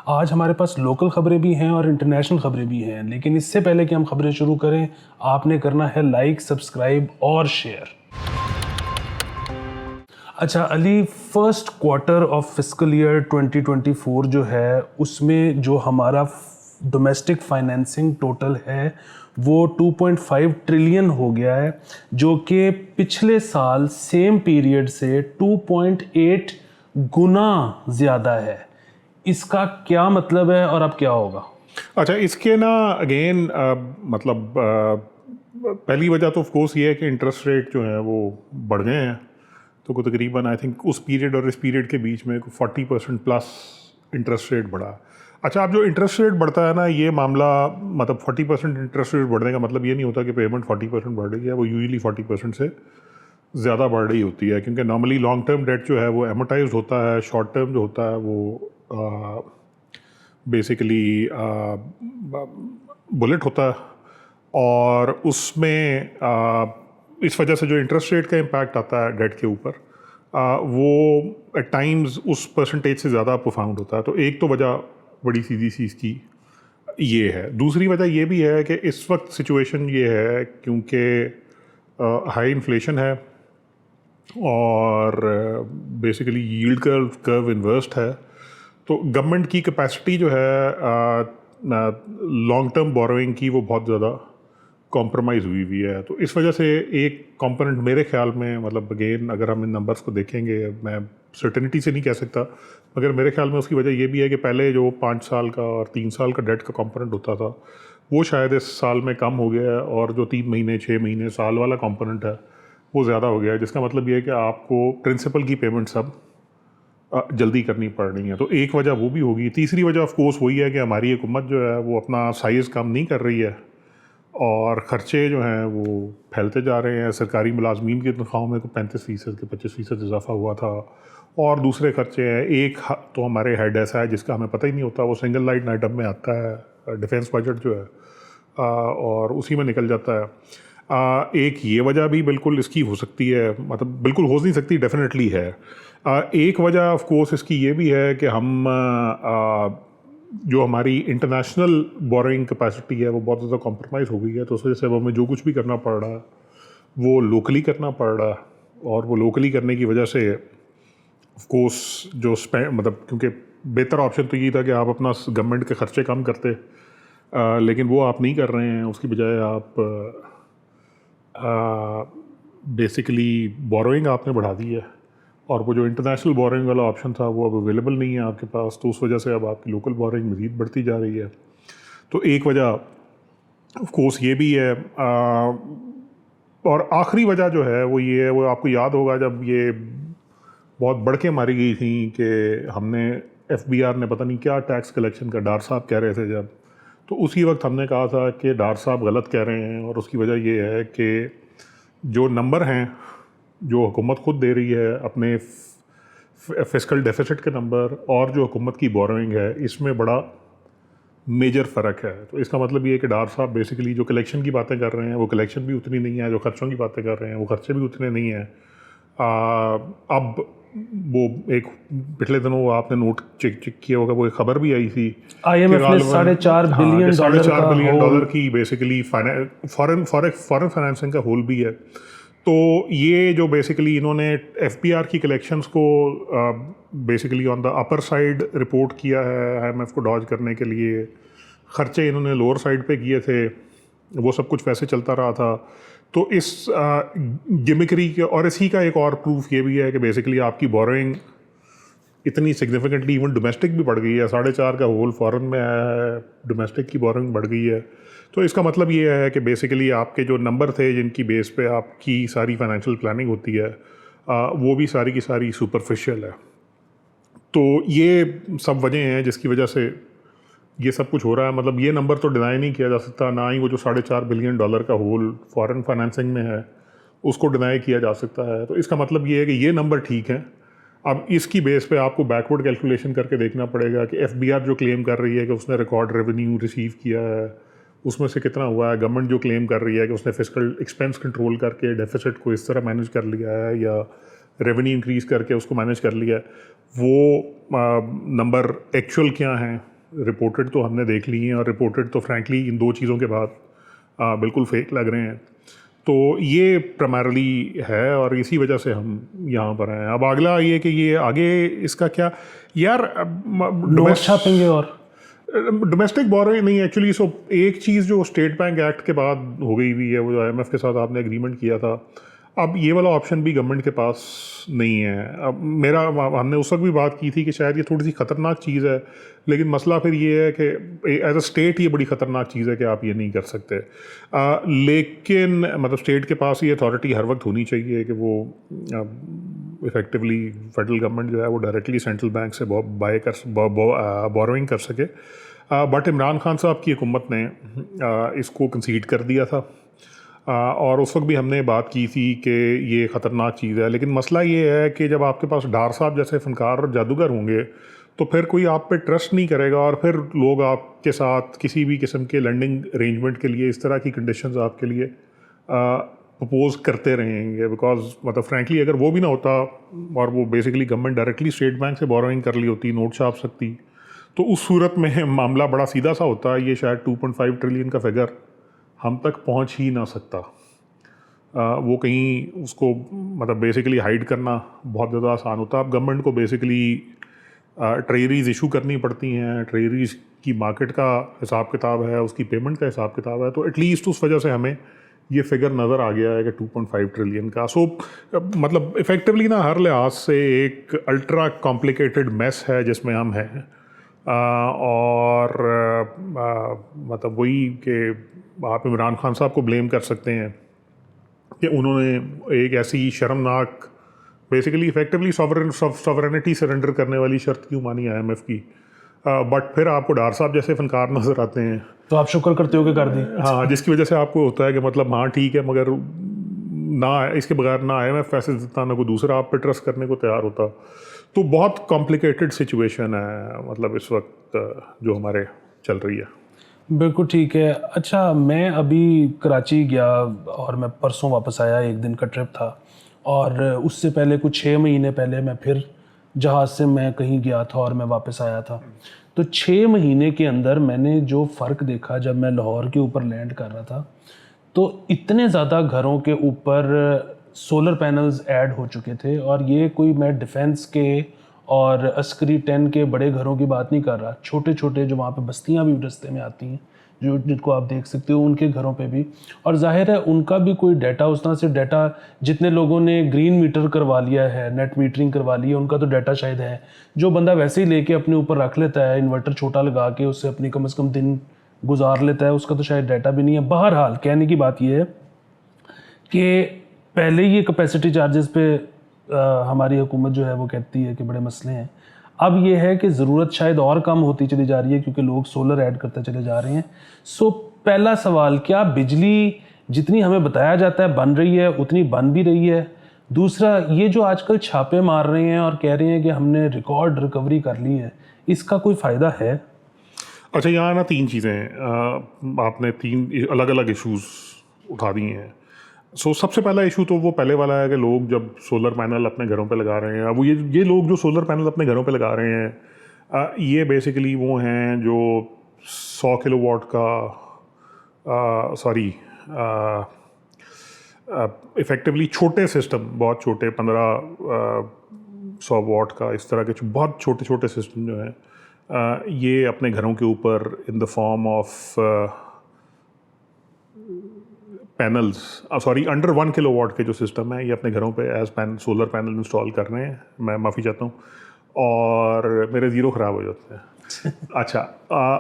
आज हमारे पास लोकल ख़बरें भी हैं और इंटरनेशनल ख़बरें भी हैं, लेकिन इससे पहले कि हम ख़बरें शुरू करें, आपने करना है लाइक, सब्सक्राइब और शेयर। अच्छा Ali, first quarter of fiscal year 2024 जो है उसमें जो हमारा डोमेस्टिक फाइनेंसिंग टोटल है वो 2.5 ट्रिलियन हो गया है, जो कि पिछले साल सेम पीरियड से 2.8 गुना ज़्यादा है। इसका क्या मतलब है और अब क्या होगा? अच्छा, इसके ना अगेन मतलब पहली वजह तो ऑफ कोर्स ये है कि इंटरेस्ट रेट जो है वो बढ़ गए हैं। तो को तकरीबन आई थिंक उस पीरियड और इस पीरियड के बीच में 40% प्लस इंटरेस्ट रेट बढ़ा। अच्छा, अब जो इंटरेस्ट रेट बढ़ता है ना, ये मामला मतलब 40% इंटरेस्ट रेट बढ़ने का मतलब ये नहीं होता कि पेमेंट 40% बढ़ रही है, वो यूजुअली 40% से ज़्यादा बढ़ रही होती है, क्योंकि नॉर्मली लॉन्ग टर्म डेट जो है वो एमोटाइज होता है, शॉर्ट टर्म जो होता है वो बेसिकली बुलेट होता है। और उसमें इस वजह से जो इंटरेस्ट रेट का इम्पैक्ट आता है डेट के ऊपर, वो एट टाइम्स उस परसेंटेज से ज़्यादा प्रोफाउंड होता है। तो एक तो वजह बड़ी सीधी सी इसकी ये है। दूसरी वजह ये भी है कि इस वक्त सिचुएशन ये है क्योंकि हाई इन्फ्लेशन है और बेसिकली यील्ड कर्व इन्वर्स्ड है, तो गवर्नमेंट की कैपेसिटी जो है लॉन्ग टर्म बोरोइंग की वो बहुत ज़्यादा कॉम्प्रोमाइज़ हुई है। तो इस वजह से एक कंपोनेंट मेरे ख्याल में, मतलब अगेन अगर हम इन नंबर्स को देखेंगे, मैं सर्टेनिटी से नहीं कह सकता, मगर मेरे ख्याल में उसकी वजह ये भी है कि पहले जो 5 साल का और 3 साल का डेट का कंपोनेंट होता था वो शायद इस साल में कम हो गया है, और जो 3 महीने 6 महीने साल वाला कंपोनेंट है वो ज़्यादा हो गया है, जिसका मतलब ये है कि आपको प्रिंसिपल की पेमेंट सब जल्दी करनी पड़ रही है। तो एक वजह वो भी होगी। तीसरी वजह ऑफ कोर्स वही है कि हमारी हुकूमत जो है वो अपना साइज़ कम नहीं कर रही है और ख़र्चे जो हैं वो फैलते जा रहे हैं। सरकारी मुलाजमीन की तनख्वाहों में 35% के 25% इजाफा हुआ था, और दूसरे ख़र्चे हैं। एक तो हमारे हेड ऐसा है जिसका हमें पता ही नहीं होता, वो सिंगल लाइन आइटम में आता है, डिफेंस बजट जो है, और उसी में निकल जाता है। एक ये वजह भी बिल्कुल इसकी हो सकती है, मतलब बिल्कुल हो नहीं सकती, डेफिनेटली है। एक वजह ऑफ कोर्स इसकी ये भी है कि हम जो हमारी इंटरनेशनल बोरोइंग कैपेसिटी है वो बहुत ज़्यादा कॉम्प्रोमाइज़ हो गई है। तो उस वजह से अब हमें जो कुछ भी करना पड़ रहा है वो लोकली करना पड़ रहा है, और वो लोकली करने की वजह से ऑफ कोर्स जो मतलब क्योंकि बेहतर ऑप्शन तो ये था कि आप अपना गवर्नमेंट के खर्चे कम करते, लेकिन वो आप नहीं कर रहे हैं। उसकी बजाय आप बेसिकली बोरोइंग आपने बढ़ा दी है, और वो जो इंटरनेशनल बोरोइंग वाला ऑप्शन था वो अब अवेलेबल नहीं है आपके पास। तो उस वजह से अब आपकी लोकल बोरोइंग मज़ीद बढ़ती जा रही है। तो एक वजह ऑफ कोर्स ये भी है। और आखिरी वजह जो है वो ये है, वो आपको याद होगा जब ये बहुत बढ़ के मारी गई थी कि हमने FBI ने पता नहीं क्या टैक्स कलेक्शन का डार साहब कह रहे थे जब, तो उसी वक्त हमने कहा था कि डार साहब गलत कह रहे हैं। और उसकी वजह ये है कि जो नंबर हैं जो हुकूमत खुद दे रही है अपने फिस्कल डेफिसिट के नंबर, और जो हुकूमत की बोरोइंग है, इसमें बड़ा मेजर फ़र्क है। तो इसका मतलब ये है कि डार साहब बेसिकली जो कलेक्शन की बातें कर रहे हैं वो कलेक्शन भी उतनी नहीं है, जो खर्चों की बातें कर रहे हैं वो खर्चे भी उतने नहीं हैं। अब वो एक पिछले दिनों आपने नोट चेक किया होगा, वो एक खबर भी आई थी, IMF ने $4.5 बिलियन डॉलर की बेसिकली फॉरेन फाइनेंसिंग का होल भी है। तो ये जो बेसिकली इन्होंने FBR की कलेक्शंस को basically on the upper side report किया है IMF को डॉज करने के लिए। ख़र्चे इन्होंने लोअर साइड पे किए थे, वो सब कुछ वैसे चलता रहा था। तो इस गिमिकरी के, और इसी का एक और प्रूफ ये भी है कि बेसिकली आपकी बोरोइंग इतनी सिग्निफिकेंटली इवन डोमेस्टिक भी बढ़ गई है। 4.5 का होल फॉरेन में आया है, डोमेस्टिक की बोरोइंग बढ़ गई है। तो इसका मतलब ये है कि बेसिकली आपके जो नंबर थे जिनकी बेस पे आपकी सारी फाइनेंशियल प्लानिंग होती है, वो भी सारी की सारी सुपरफिशियल है। तो ये सब वजह हैं जिसकी वजह से ये सब कुछ हो रहा है। मतलब ये नंबर तो डिनाई नहीं किया जा सकता, ना ही वो जो $4.5 बिलियन का होल फॉरेन फाइनेंसिंग में है उसको डिनाई किया जा सकता है। तो इसका मतलब ये है कि ये नंबर ठीक है। अब इसकी बेस पे आपको बैकवर्ड कैलकुलेशन करके देखना पड़ेगा कि FBR जो क्लेम कर रही है कि उसने रिकॉर्ड रेवेन्यू रिसीव किया है, उसमें से कितना हुआ है। गवर्नमेंट जो क्लेम कर रही है कि उसने फिस्कल एक्सपेंस कंट्रोल करके डेफिसिट को इस तरह मैनेज कर लिया है, या रेवेन्यू इंक्रीज़ करके उसको मैनेज कर लिया है, वो नंबर एक्चुअल क्या हैं रिपोर्टेड तो हमने देख ली हैं, और रिपोर्टेड तो फ्रैंकली इन दो चीज़ों के बाद बिल्कुल फेक लग रहे हैं। तो ये प्राइमरली है और इसी वजह से हम यहाँ पर हैं। अब अगला ये कि ये आगे इसका क्या यार नोट छापेंगे और डोमेस्टिक बोरोइंग नहीं एक्चुअली। सो एक चीज़ जो स्टेट बैंक एक्ट के बाद हो गई हुई है, वो जो IMF के साथ आपने एग्रीमेंट किया था, अब ये वाला ऑप्शन भी गवर्नमेंट के पास नहीं है। अब हमने उस वक्त भी बात की थी कि शायद ये थोड़ी सी ख़तरनाक चीज़ है, लेकिन मसला फिर ये है कि एज अ स्टेट ये बड़ी ख़तरनाक चीज़ है कि आप ये नहीं कर सकते। लेकिन मतलब स्टेट के पास ये अथॉरिटी हर वक्त होनी चाहिए कि वो इफ़ेक्टिवली फेडरल गवर्नमेंट जो है वो डायरेक्टली सेंट्रल बैंक से बोरोइंग कर सके। बट इमरान खान साहब की हुकूमत ने इसको कंसीड कर दिया था, और उस वक्त भी हमने बात की थी कि ये ख़तरनाक चीज़ है। लेकिन मसला ये है कि जब आपके पास डार साहब जैसे फ़नकार जादूगर होंगे तो फिर कोई आप पे ट्रस्ट नहीं करेगा, और फिर लोग आपके साथ किसी भी किस्म के लैंडिंग अरेंजमेंट के लिए इस तरह की कंडीशंस आपके लिए प्रपोज करते रहेंगे। बिकॉज मतलब फ्रैंकली अगर वो भी ना होता और वो basically government directly state bank से बोरोइंग कर ली होती, नोट छाप सकती, तो उस सूरत में मामला बड़ा सीधा सा होता। ये शायद 2.5 ट्रिलियन का फिगर हम तक पहुंच ही ना सकता। वो कहीं उसको मतलब बेसिकली हाइड करना बहुत ज़्यादा आसान होता। अब गवर्नमेंट को बेसिकली ट्रेजरीज इशू करनी पड़ती हैं, ट्रेजरीज की मार्केट का हिसाब किताब है, उसकी पेमेंट का हिसाब किताब है, तो एटलीस्ट उस वजह से हमें ये फिगर नज़र आ गया है कि 2.5 ट्रिलियन का। सो मतलब इफ़ेक्टिवली ना हर लिहाज से एक अल्ट्रा कॉम्प्लिकेटेड मेस है जिसमें हम हैं। और मतलब वही कि आप इमरान खान साहब को ब्लेम कर सकते हैं कि उन्होंने एक ऐसी शर्मनाक बेसिकली इफेक्टिवली सॉवरेनिटी सरेंडर करने वाली शर्त क्यों मानी IMF की। बट फिर आपको डार साहब जैसे फनकार नज़र आते हैं, तो आप शुक्र करते हो कि कर दी। हाँ, जिसकी वजह से आपको होता है कि मतलब हाँ ठीक है, मगर ना इसके बगैर ना IMF पैसे देता, ना कोई दूसरा आप पे ट्रस्ट करने को तैयार होता। तो बहुत कॉम्प्लिकेटेड सिचुएशन है मतलब इस वक्त जो हमारे चल रही है। बिल्कुल ठीक है। अच्छा, मैं अभी कराची गया और मैं परसों वापस आया, एक दिन का ट्रिप था, और उससे पहले कुछ 6 महीने पहले मैं फिर जहाज़ से मैं कहीं गया था और मैं वापस आया था। तो 6 महीने के अंदर मैंने जो फ़र्क देखा जब मैं लाहौर के ऊपर लैंड कर रहा था, तो इतने ज़्यादा घरों के ऊपर सोलर पैनल्स ऐड हो चुके थे। और ये कोई मैं डिफेंस के और अस्करी 10 के बड़े घरों की बात नहीं कर रहा, छोटे छोटे जो वहाँ पे बस्तियाँ भी रास्ते में आती हैं, जो जिनको आप देख सकते हो, उनके घरों पे भी। और जाहिर है उनका भी कोई डाटा उस तरह से डाटा, जितने लोगों ने ग्रीन मीटर करवा लिया है, नेट मीटरिंग करवा ली है, उनका तो डाटा शायद है। जो बंदा वैसे ही लेके अपने ऊपर रख लेता है, इन्वर्टर छोटा लगा के उससे अपनी कम से कम दिन गुजार लेता है, उसका तो शायद डाटा भी नहीं है। बहरहाल कहने की बात यह है कि पहले ये कैपेसिटी चार्जेस पे हमारी हुकूमत जो है वो कहती है कि बड़े मसले हैं। अब ये है कि ज़रूरत शायद और कम होती चली जा रही है क्योंकि लोग सोलर ऐड करते चले जा रहे हैं। सो पहला सवाल, क्या बिजली जितनी हमें बताया जाता है बन रही है उतनी बन भी रही है? दूसरा, ये जो आजकल छापे मार रहे हैं और कह रहे हैं कि हमने रिकॉर्ड रिकवरी कर ली है, इसका कोई फ़ायदा है? अच्छा, यहाँ ना 3 चीज़ें हैं, आपने 3 अलग अलग इश्यूज़ उठा दिए हैं। सो सबसे पहला इशू तो वो पहले वाला है कि लोग जब सोलर पैनल अपने घरों पे लगा रहे हैं, अब ये लोग जो सोलर पैनल अपने घरों पे लगा रहे हैं, ये बेसिकली वो हैं जो 100 किलोवाट का इफ़ेक्टिवली छोटे सिस्टम, बहुत छोटे 1500 वाट का, इस तरह के बहुत छोटे छोटे सिस्टम जो हैं, ये अपने घरों के ऊपर in the form of panels, under 1 kilowatt के जो सिस्टम है, ये अपने घरों पे एज सोलर पैनल इंस्टॉल कर रहे हैं। मैं माफ़ी चाहता हूँ, और मेरे ज़ीरो ख़राब हो जाते हैं। अच्छा,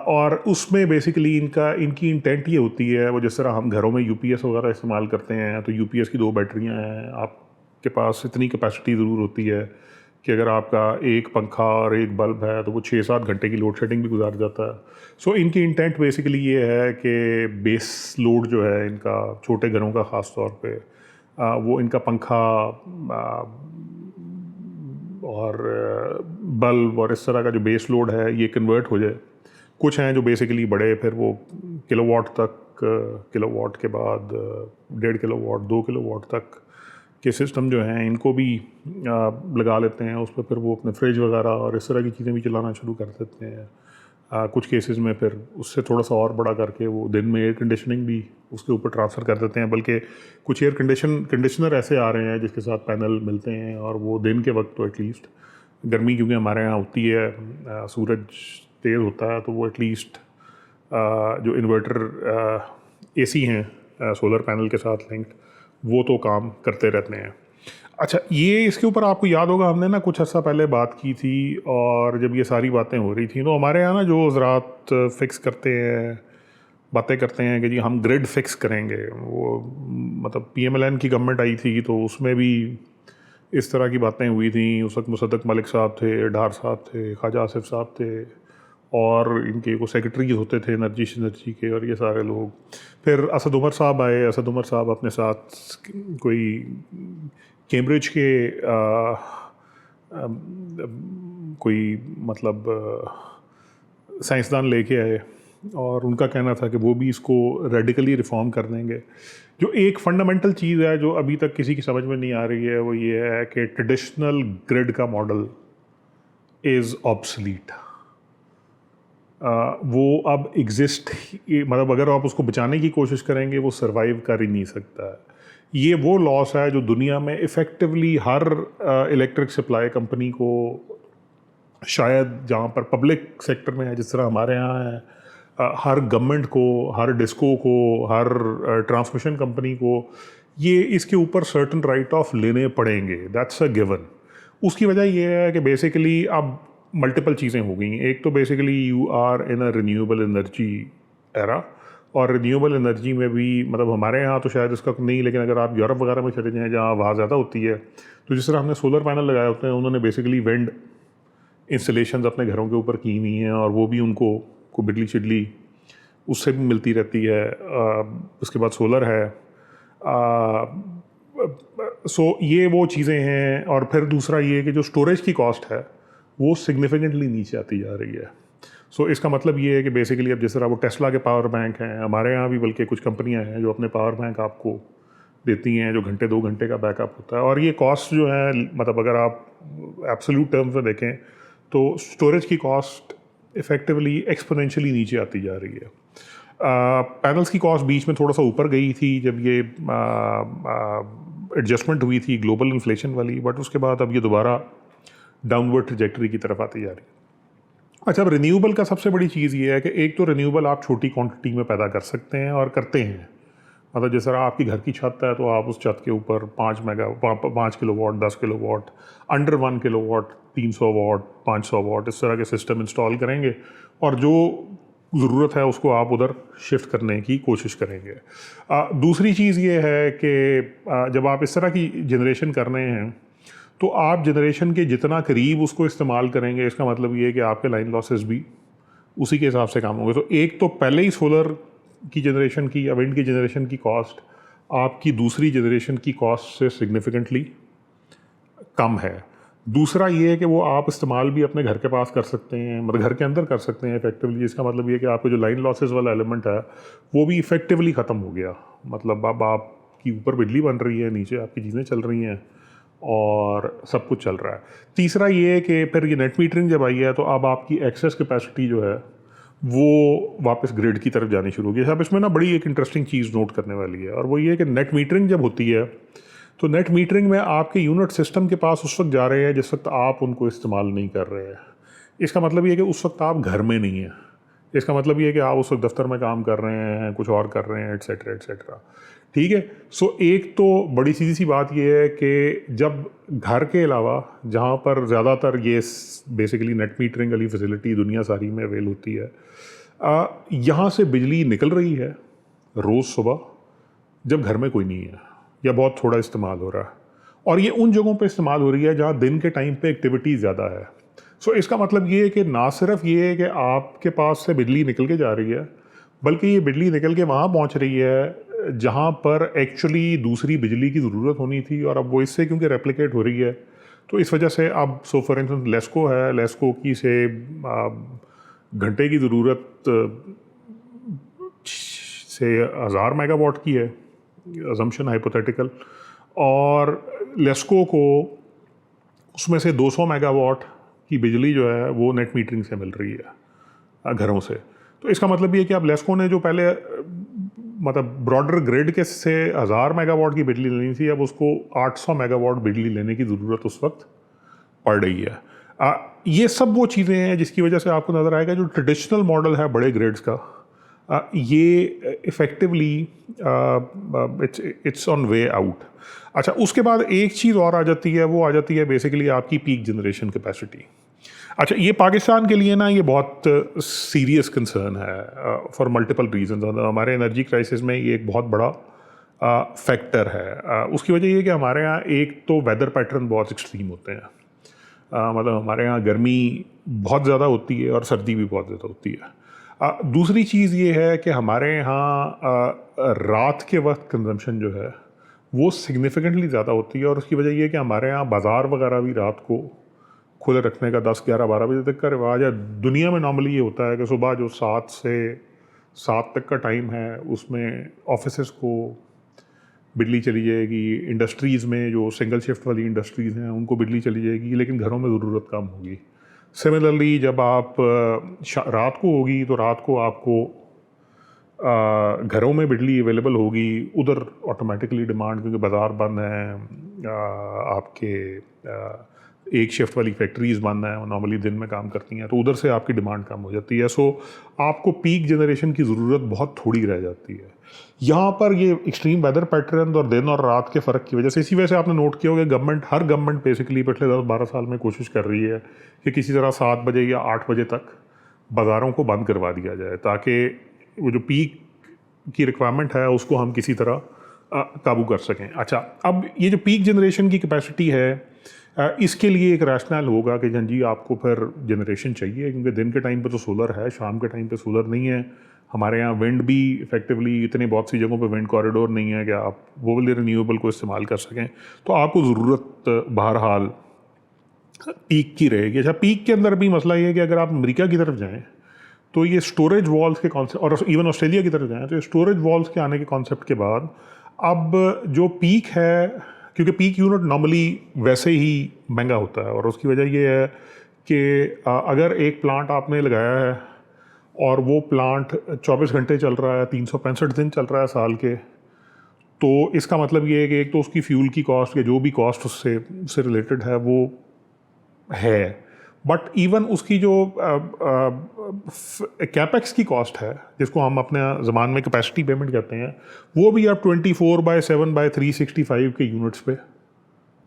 और उसमें बेसिकली इनकी इंटेंट ये होती है, वो जिस तरह हम घरों में UPS वगैरह इस्तेमाल करते हैं, तो UPS की 2 बैटरियाँ हैं, आपके पास इतनी कैपेसिटी ज़रूर होती है कि अगर आपका एक पंखा और एक बल्ब है तो वो 6-7 घंटे की लोड शेडिंग भी गुजार जाता है। सो इनकी इंटेंट बेसिकली ये है कि बेस लोड जो है इनका, छोटे घरों का ख़ास तौर पे, वो इनका पंखा और बल्ब और इस तरह का जो बेस लोड है ये कन्वर्ट हो जाए। कुछ हैं जो बेसिकली बड़े, फिर वो किलोवाट तक, किलोवाट के बाद 1.5 किलोवाट, 2 किलोवाट तक के सिस्टम जो हैं, इनको भी लगा लेते हैं उस पर। फिर वो अपने फ्रिज वगैरह और इस तरह की चीज़ें भी चलाना शुरू कर देते हैं। कुछ केसेस में फिर उससे थोड़ा सा और बड़ा करके वो दिन में एयर कंडीशनिंग भी उसके ऊपर ट्रांसफ़र कर देते हैं, बल्कि कुछ एयर कंडीशनर ऐसे आ रहे हैं जिसके साथ पैनल मिलते हैं, और वो दिन के वक्त तो एटलीस्ट गर्मी क्योंकि हमारे यहाँ होती है, सूरज तेज़ होता है, तो वो एटलीस्ट जो इन्वर्टर एसी हैं सोलर पैनल के साथ लिंक्ड, वो तो काम करते रहते हैं। अच्छा, ये इसके ऊपर आपको याद होगा हमने ना कुछ अर्सा पहले बात की थी, और जब ये सारी बातें हो रही थी तो हमारे यहाँ ना जो हज़रात फिक्स करते हैं, बातें करते हैं कि जी हम ग्रिड फिक्स करेंगे, वो मतलब PMLN की गवर्नमेंट आई थी तो उसमें भी इस तरह की बातें हुई थी। उस वक्त मुसद्दक मलिक साहब थे, डार साहब थे, ख्वाजा आसिफ साहब थे, और इनके को सेक्रेटरीज होते थे एनर्जी के, और ये सारे लोग। फिर असद उमर साहब आए। असद उमर साहब अपने साथ कोई कैम्ब्रिज के कोई मतलब साइंसदान लेके आए, और उनका कहना था कि वो भी इसको रेडिकली रिफॉर्म कर देंगे। जो एक फंडामेंटल चीज़ है जो अभी तक किसी की समझ में नहीं आ रही है, वो ये है कि ट्रेडिशनल ग्रिड का मॉडल इज़ ऑब्सलीट। वो अब एग्जिस्ट, मतलब अगर आप उसको बचाने की कोशिश करेंगे वो सरवाइव कर ही नहीं सकता है। ये वो लॉस है जो दुनिया में इफ़ेक्टिवली हर इलेक्ट्रिक सप्लाई कंपनी को, शायद जहाँ पर पब्लिक सेक्टर में है जिस तरह हमारे यहाँ है, हर गवर्नमेंट को, हर डिस्को को, हर ट्रांसमिशन कंपनी को ये इसके ऊपर सर्टन राइट ऑफ लेने पड़ेंगे। That's a given. उसकी वजह ये है कि बेसिकली अब मल्टीपल चीज़ें हो गई। एक तो basically you are in a renewable energy era, और रिन्यूएबल एनर्जी में भी मतलब हमारे यहाँ तो शायद इसका नहीं, लेकिन अगर आप यूरोप वगैरह में चले जाएँ जहाँ हवा ज़्यादा होती है, तो जिस तरह हमने सोलर पैनल लगाए होते हैं, उन्होंने बेसिकली विंड इंस्टॉलेशंस अपने घरों के ऊपर की हुई हैं, और वो भी उनको को बिजली चिडली उससे भी मिलती रहती है। उसके बाद सोलर है। सो ये वो चीज़ें हैं। और फिर दूसरा ये कि जो स्टोरेज की कॉस्ट है वो सिग्निफिकेंटली नीचे आती जा रही है। सो इसका मतलब ये है कि बेसिकली अब जिस तरह वो टेस्ला के पावर बैंक हैं, हमारे यहाँ भी बल्कि कुछ कंपनियाँ हैं जो अपने पावर बैंक आपको देती हैं, जो घंटे 2 घंटे का बैकअप होता है। और ये कॉस्ट जो है, मतलब अगर आप एब्सोल्यूट टर्म्स में देखें तो स्टोरेज की कॉस्ट इफ़ेक्टिवली एक्सपोनेंशियली नीचे आती जा रही है। पैनल्स की कॉस्ट बीच में थोड़ा सा ऊपर गई थी जब ये एडजस्टमेंट हुई थी ग्लोबल इन्फ्लेशन वाली, बट उसके बाद अब ये दोबारा डाउनवर्ड ट्रैजेक्टरी की तरफ आती जा रही है। अच्छा, अब रिन्यूएबल का सबसे बड़ी चीज़ ये है कि एक तो रिन्यूएबल आप छोटी क्वांटिटी में पैदा कर सकते हैं और करते हैं। मतलब जिस तरह आपकी घर की छत है तो आप उस छत के ऊपर 5 किलोवाट, 10 किलोवाट, अंडर 1 किलोवाट, 300 वाट, 500 वाट, इस तरह के सिस्टम इंस्टॉल करेंगे, और जो ज़रूरत है उसको आप उधर शिफ्ट करने की कोशिश करेंगे। दूसरी चीज़ ये है कि जब आप इस तरह की जनरेशन कर रहे हैं तो आप जनरेशन के जितना करीब उसको इस्तेमाल करेंगे, इसका मतलब ये है कि आपके लाइन लॉसेस भी उसी के हिसाब से कम होंगे। तो एक तो पहले ही सोलर की जनरेशन की या विंड की जनरेशन की कॉस्ट आपकी दूसरी जनरेशन की कॉस्ट से सिग्निफिकेंटली कम है। दूसरा ये है कि वो आप इस्तेमाल भी अपने घर के पास कर सकते हैं, मतलब घर के अंदर कर सकते हैं इफेक्टिवली। इसका मतलब ये है कि आपको जो लाइन लॉसेस वाला एलिमेंट है वो भी इफेक्टिवली ख़त्म हो गया। मतलब अब आपकी ऊपर बिजली बन रही है, नीचे आपकी चीज़ें चल रही हैं और सब कुछ चल रहा है। तीसरा ये है कि फिर ये नेट मीटरिंग जब आई है तो अब आपकी एक्सेस कैपेसिटी जो है वो वापस ग्रिड की तरफ जानी शुरू हो गई है। अब इसमें ना बड़ी एक इंटरेस्टिंग चीज़ नोट करने वाली है, और वो ये है कि नेट मीटरिंग जब होती है तो नेट मीटरिंग में आपके यूनिट सिस्टम के पास उस वक्त जा रहे हैं जिस वक्त आप उनको इस्तेमाल नहीं कर रहे हैं। इसका मतलब ये है कि उस वक्त आप घर में नहीं हैं। इसका मतलब ये है कि आप उस वक्त दफ्तर में काम कर रहे हैं, कुछ और कर रहे हैं, एट्सेट्रा एट्सेट्रा। ठीक है। सो एक तो बड़ी सीधी सी बात यह है कि जब घर के अलावा जहाँ पर ज़्यादातर ये बेसिकली नेट मीटरिंग वाली फैसिलिटी दुनिया सारी में अवेल होती है, यहाँ से बिजली निकल रही है रोज़ सुबह जब घर में कोई नहीं है या बहुत थोड़ा इस्तेमाल हो रहा है, और ये उन जगहों पे इस्तेमाल हो रही है जहाँ दिन के टाइम पे एक्टिविटी ज़्यादा है। सो इसका मतलब ये है कि ना सिर्फ ये है कि आपके पास से बिजली निकल के जा रही है, बल्कि ये बिजली निकल के वहाँ पहुँच रही है जहाँ पर एक्चुअली दूसरी बिजली की ज़रूरत होनी थी, और अब वो इससे क्योंकि रेप्लिकेट हो रही है तो इस वजह से अब फॉर इंस्टेंस लेस्को है, लेस्को की से घंटे की ज़रूरत से 1000 मेगावाट की है, अजम्पशन हाइपोथेटिकल, और लेस्को को उसमें से 200 मेगावाट की बिजली जो है वो नेट मीटरिंग से मिल रही है। घरों से। तो इसका मतलब ये है कि अब लेस्को ने जो पहले मतलब ब्रॉडर ग्रिड के से 1000 मेगावाट की बिजली लेनी थी, अब उसको 800 मेगावाट बिजली लेने की ज़रूरत उस वक्त पड़ रही है। ये सब वो चीज़ें हैं जिसकी वजह से आपको नज़र आएगा जो ट्रेडिशनल मॉडल है बड़े ग्रिड्स का, ये effectively it's on way out. अच्छा, उसके बाद एक चीज़ और आ जाती है, वो आ जाती है बेसिकली आपकी पीक जनरेशन कैपेसिटी। अच्छा, ये पाकिस्तान के लिए ना ये बहुत सीरियस कंसर्न है फॉर मल्टीपल रीजंस। हमारे एनर्जी क्राइसिस में ये एक बहुत बड़ा फैक्टर है। उसकी वजह ये है कि हमारे यहाँ एक तो वेदर पैटर्न बहुत एक्सट्रीम होते हैं। मतलब हमारे यहाँ गर्मी बहुत ज़्यादा होती है और सर्दी भी बहुत ज़्यादा होती है। दूसरी चीज़ ये है कि हमारे यहाँ रात के वक्त कंजम्पशन जो है वो सिग्निफिकेंटली ज़्यादा होती है, और उसकी वजह ये है कि हमारे यहाँ बाज़ार वगैरह भी रात को खुले रखने का 10, 11, 12 बजे तक का रिवाज है। दुनिया में नॉर्मली ये होता है कि सुबह जो 7 से 7 तक का टाइम है उसमें ऑफिसेस को बिजली चली जाएगी, इंडस्ट्रीज़ में जो सिंगल शिफ्ट वाली इंडस्ट्रीज़ हैं उनको बिजली चली जाएगी, लेकिन घरों में ज़रूरत कम होगी। सिमिलरली जब आप रात को होगी तो रात को आपको घरों में बिजली अवेलेबल होगी, उधर ऑटोमेटिकली डिमांड, क्योंकि बाज़ार बंद हैं, आपके एक शिफ्ट वाली फैक्ट्रीज़ बंद हैं, नॉर्मली दिन में काम करती हैं, तो उधर से आपकी डिमांड कम हो जाती है। सो आपको पीक जनरेशन की ज़रूरत बहुत थोड़ी रह जाती है। यहाँ पर ये एक्सट्रीम वेदर पैटर्न और दिन और रात के फ़र्क की वजह से, इसी वजह से आपने नोट किया होगा हर गवर्नमेंट बेसिकली पिछले 10-12 साल में कोशिश कर रही है कि किसी तरह 7 बजे या 8 बजे तक बाज़ारों को बंद करवा दिया जाए, ताकि वो जो पीक की रिक्वायरमेंट है उसको हम किसी तरह काबू कर सकें। अच्छा, अब ये जो पीक जनरेशन की कैपेसिटी है, इसके लिए एक रैशनल होगा कि जी आपको फिर जनरेशन चाहिए, क्योंकि दिन के टाइम पे तो सोलर है, शाम के टाइम पे सोलर नहीं है। हमारे यहाँ विंड भी इफेक्टिवली इतने बहुत सी जगहों पे विंड कॉरिडोर नहीं है कि आप वो वाले रिन्यूएबल को इस्तेमाल कर सकें, तो आपको ज़रूरत बहरहाल पीक की रहेगी। अच्छा, पीक के अंदर भी मसला ये है कि अगर आप अमेरिका की तरफ जाएँ तो ये स्टोरेज वॉल्स के कॉन्सेप्ट, और इवन ऑस्ट्रेलिया की तरफ जाएँ तो स्टोरेज वॉल्स के आने के कॉन्सेप्ट के बाद अब जो पीक है, क्योंकि पीक यूनिट नॉर्मली वैसे ही महंगा होता है, और उसकी वजह ये है कि अगर एक प्लांट आपने लगाया है और वो प्लांट 24 घंटे चल रहा है, 365 दिन चल रहा है साल के, तो इसका मतलब ये है कि एक तो उसकी फ्यूल की कॉस्ट या जो भी कॉस्ट उससे रिलेटेड है वो है, बट इवन उसकी जो कैपेक्स की कॉस्ट है, जिसको हम अपने ज़बान में कैपेसिटी पेमेंट कहते हैं, वो भी अब 24/7/365 के यूनिट्स पे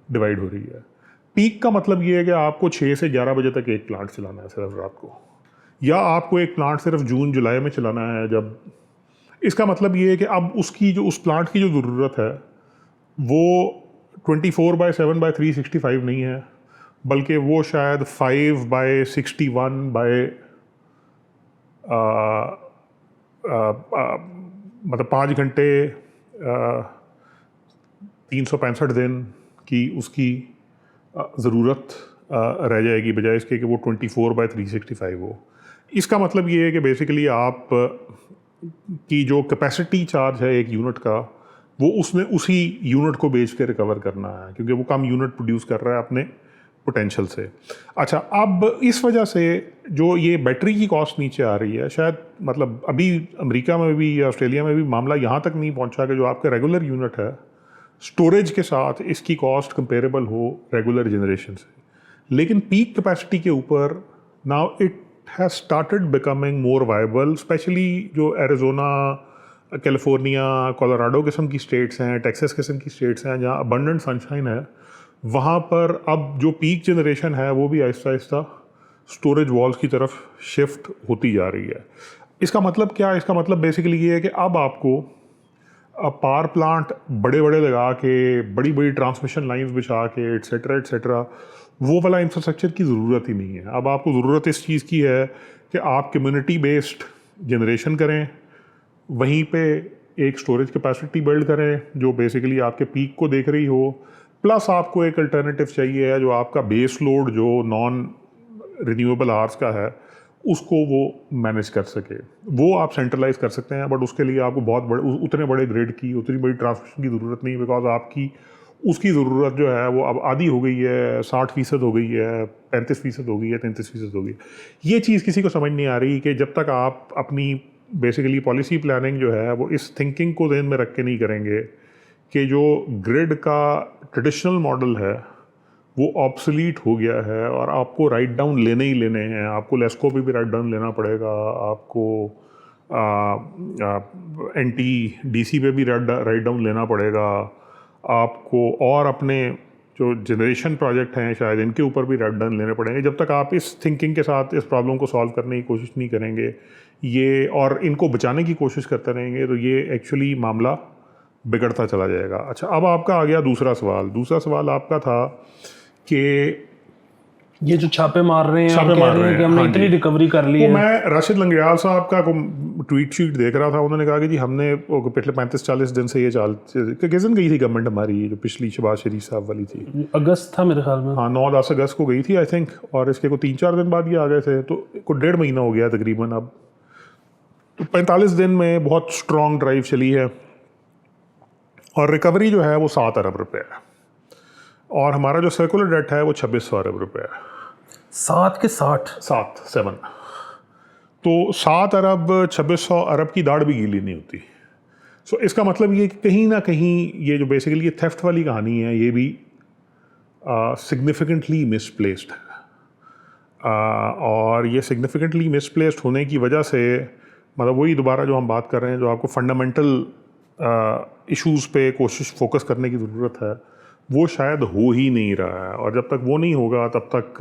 डिवाइड हो रही है। पीक का मतलब ये है कि आपको 6 से 11 बजे तक एक प्लांट चलाना है सिर्फ रात को, या आपको एक प्लांट सिर्फ जून जुलाई में चलाना है जब, इसका मतलब ये है कि अब उसकी जो उस प्लांट की जो ज़रूरत है वो 24/7/365 नहीं है, बल्कि वो शायद 5/61 मतलब 5 घंटे 365 दिन की उसकी ज़रूरत रह जाएगी, बजाय इसके कि वो 24/365 हो। इसका मतलब ये है कि बेसिकली आप की जो कैपेसिटी चार्ज है एक यूनिट का, वो उसने उसी यूनिट को बेच के रिकवर करना है, क्योंकि वो कम यूनिट प्रोड्यूस कर रहा है अपने पोटेंशियल से। अच्छा, अब इस वजह से जो ये बैटरी की कॉस्ट नीचे आ रही है, शायद मतलब अभी अमेरिका में भी या ऑस्ट्रेलिया में भी मामला यहाँ तक नहीं पहुँचा कि जो आपका रेगुलर यूनिट है स्टोरेज के साथ इसकी कॉस्ट कंपेरेबल हो रेगुलर जनरेशन से, लेकिन पीक कैपेसिटी के ऊपर now it has started becoming more viable, specially जो एरिजोना, कैलिफोर्निया, कोलोराडो किस्म की स्टेट्स हैं, टेक्सास किस्म की स्टेट्स हैं जहाँ अबंडेंट सनशाइन है, वहाँ पर अब जो पीक जनरेशन है वो भी आहिस्ता आहिस्ता स्टोरेज वॉल्स की तरफ शिफ्ट होती जा रही है। इसका मतलब क्या है? इसका मतलब बेसिकली ये है कि अब आपको पावर प्लांट बड़े बड़े लगा के, बड़ी बड़ी ट्रांसमिशन लाइंस बिछा के, एट्सेट्रा, वो वाला इंफ्रास्ट्रक्चर की ज़रूरत ही नहीं है। अब आपको ज़रूरत इस चीज़ की है कि आप कम्युनिटी बेस्ड जनरेशन करें, वहीं पे एक स्टोरेज कैपेसिटी बिल्ड करें जो बेसिकली आपके पीक को देख रही हो, प्लस आपको एक अल्टरनेटिव चाहिए है जो आपका बेस लोड जो नॉन रिन्यूएबल आवर्स का है उसको वो मैनेज कर सके। वो आप सेंट्रलाइज कर सकते हैं, बट उसके लिए आपको बहुत बड़े उतने बड़े ग्रिड की, उतनी बड़ी ट्रांसमिशन की ज़रूरत नहीं, बिकॉज आपकी उसकी ज़रूरत जो है वो अब आधी हो गई है, 60% हो गई है, 35% हो गई है, 33% हो गई है। ये चीज़ किसी को समझ नहीं आ रही कि जब तक आप अपनी बेसिकली पॉलिसी प्लानिंग जो है वो इस थिंकिंग को ध्यान में रख के नहीं करेंगे कि जो ग्रिड का ट्रेडिशनल मॉडल है वो ऑब्सोलीट हो गया है और आपको राइट डाउन लेने ही लेने हैं। आपको लेस्को पे भी राइट डाउन लेना पड़ेगा, आपको NTDC पे भी राइट डाउन लेना पड़ेगा, आपको और अपने जो जनरेशन प्रोजेक्ट हैं शायद इनके ऊपर भी राइट डाउन लेने पड़ेंगे। जब तक आप इस थिंकिंग के साथ इस प्रॉब्लम को सॉल्व करने की कोशिश नहीं करेंगे ये और इनको बचाने की कोशिश करते रहेंगे तो ये एक्चुअली मामला बिगड़ता चला जाएगा। अच्छा, अब आपका आ गया दूसरा सवाल। दूसरा सवाल आपका था कि ये जो छापे मार रहे हैं छापे और कह मार रहे रहे हैं कि हैं, हमने हाँ इतनी जी। रिकवरी कर ली वो है। मैं राशिद लंगड़ियाल साहब का ट्वीट शीट देख रहा था। उन्होंने कहा कि जी हमने वो पिछले 35-40 दिन से ये किस दिन गई थी गवर्नमेंट हमारी, जो पिछली शहबाज शरीफ साहब वाली थी? अगस्त था मेरे ख्याल में। हाँ, 9-10 अगस्त को गई थी आई थिंक, और इसके को 3-4 दिन बाद ये आ गए थे, तो को 1.5 महीना हो गया तकरीबन। अब तो 45 दिन में बहुत स्ट्रॉन्ग ड्राइव चली है और रिकवरी जो है वो 7 अरब रुपये है और हमारा जो सर्कुलर डेट है वो 2600 अरब रुपये है। 7 के 60। 7 तो 7 अरब 2600 अरब की दाढ़ भी गीली नहीं होती। सो इसका मतलब ये कि कहीं ना कहीं ये जो बेसिकली ये थेफ्ट वाली कहानी है ये भी सिग्निफिकेंटली मिसप्लेस्ड है। और ये सिग्निफिकेंटली मिसप्लेस्ड होने की वजह से मतलब वही दोबारा जो हम बात कर रहे हैं, जो आपको फंडामेंटल इश्यूज़ पे फोकस करने की ज़रूरत है वो शायद हो ही नहीं रहा है। और जब तक वो नहीं होगा तब तक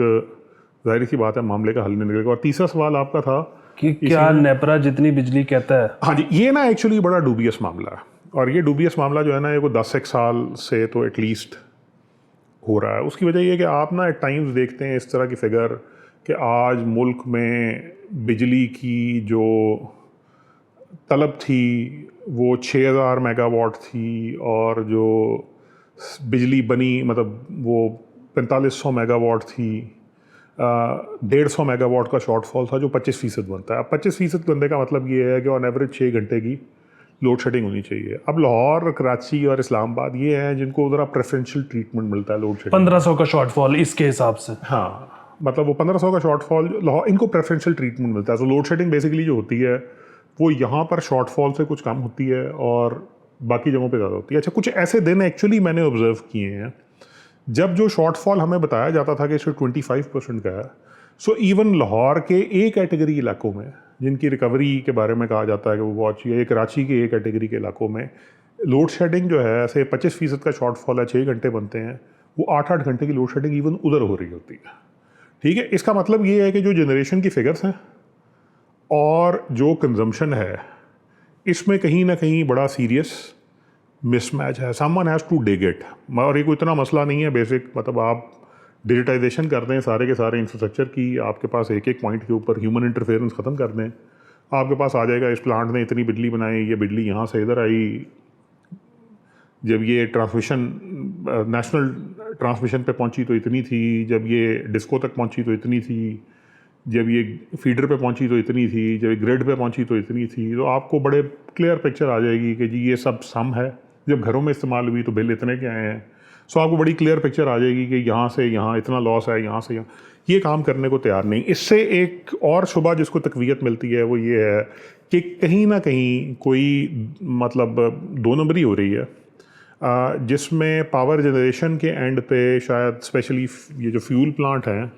जाहिर सी बात है मामले का हल नहीं निकलेगा। और तीसरा सवाल आपका था कि क्या नेपरा जितनी बिजली कहता है। हाँ जी, ये ना एक्चुअली बड़ा डूबियस मामला है और ये डूबियस मामला जो है ना ये को 10-1 साल से तो एटलीस्ट हो रहा है। उसकी वजह ये है कि आप ना एट टाइम्स देखते हैं इस तरह की फिगर कि आज मुल्क में बिजली की जो तलब थी वो 6000 मेगावाट थी और जो बिजली बनी मतलब वो 4500 मेगावाट थी। 150 मेगावाट का शॉर्टफॉल था जो 25% बनता है। अब 25% बनने का मतलब ये है कि ऑन एवरेज 6 घंटे की लोड शेडिंग होनी चाहिए। अब लाहौर, कराची और इस्लामाबाद ये हैं जिनको ज़रा प्रेफरेंशियल ट्रीटमेंट मिलता है लोड शेडिंग। 1500 का शॉर्टफॉल इसके हिसाब से। हाँ, मतलब वो 1500 का शॉर्टफॉल लाहौर इनको प्रेफरेंशियल ट्रीटमेंट मिलता है। तो लोड शेडिंग बेसिकली जो होती है वो यहाँ पर शॉर्टफॉल से कुछ कम होती है और बाकी जगहों पे ज़्यादा होती है। अच्छा, कुछ ऐसे दिन एक्चुअली मैंने ऑब्जर्व किए हैं जब जो शॉर्टफॉल हमें बताया जाता था कि इसमें 25% का है। सो इवन लाहौर के ए कैटेगरी इलाकों में जिनकी रिकवरी के बारे में कहा जाता है कि वो बहुत अच्छी है, कराची के ए कैटेगरी के इलाकों में लोड शेडिंग जो है ऐसे 25% का शॉर्टफॉल है, 6 घंटे बनते हैं, वो 8-8 घंटे की लोड शेडिंग इवन उधर हो रही होती है। ठीक है, इसका मतलब ये है कि जो जनरेशन की फिगर्स हैं और जो कंजम्पशन है इसमें कहीं ना कहीं बड़ा सीरियस मिसमैच है। Someone has to dig it. और ये कोई इतना मसला नहीं है बेसिक, मतलब आप डिजिटाइजेशन कर दें सारे के सारे इंफ्रास्ट्रक्चर की, आपके पास एक एक पॉइंट के ऊपर ह्यूमन इंटरफेरेंस ख़त्म कर दें, आपके पास आ जाएगा इस प्लांट ने इतनी बिजली बनाई, ये बिजली यहाँ से इधर आई, जब ये ट्रांसमिशन नेशनल ट्रांसमिशन पे पहुँची तो इतनी थी, जब ये डिस्को तक पहुँची तो इतनी थी, जब ये फीडर पे पहुँची तो इतनी थी, जब ये ग्रिड पे पहुँची तो इतनी थी। तो आपको बड़े क्लियर पिक्चर आ जाएगी कि जी ये सब सम है। जब घरों में इस्तेमाल हुई तो बिल इतने के आए हैं। सो आपको बड़ी क्लियर पिक्चर आ जाएगी कि यहाँ से यहाँ इतना लॉस है, यहाँ से यहाँ। ये काम करने को तैयार नहीं। इससे एक और शुबा जिसको तकवीत मिलती है वो ये है कि कहीं ना कहीं कोई मतलब 2 नंबरी हो रही है जिसमें पावर जनरेशन के एंड पे शायद स्पेशली ये जो फ्यूल प्लांट हैं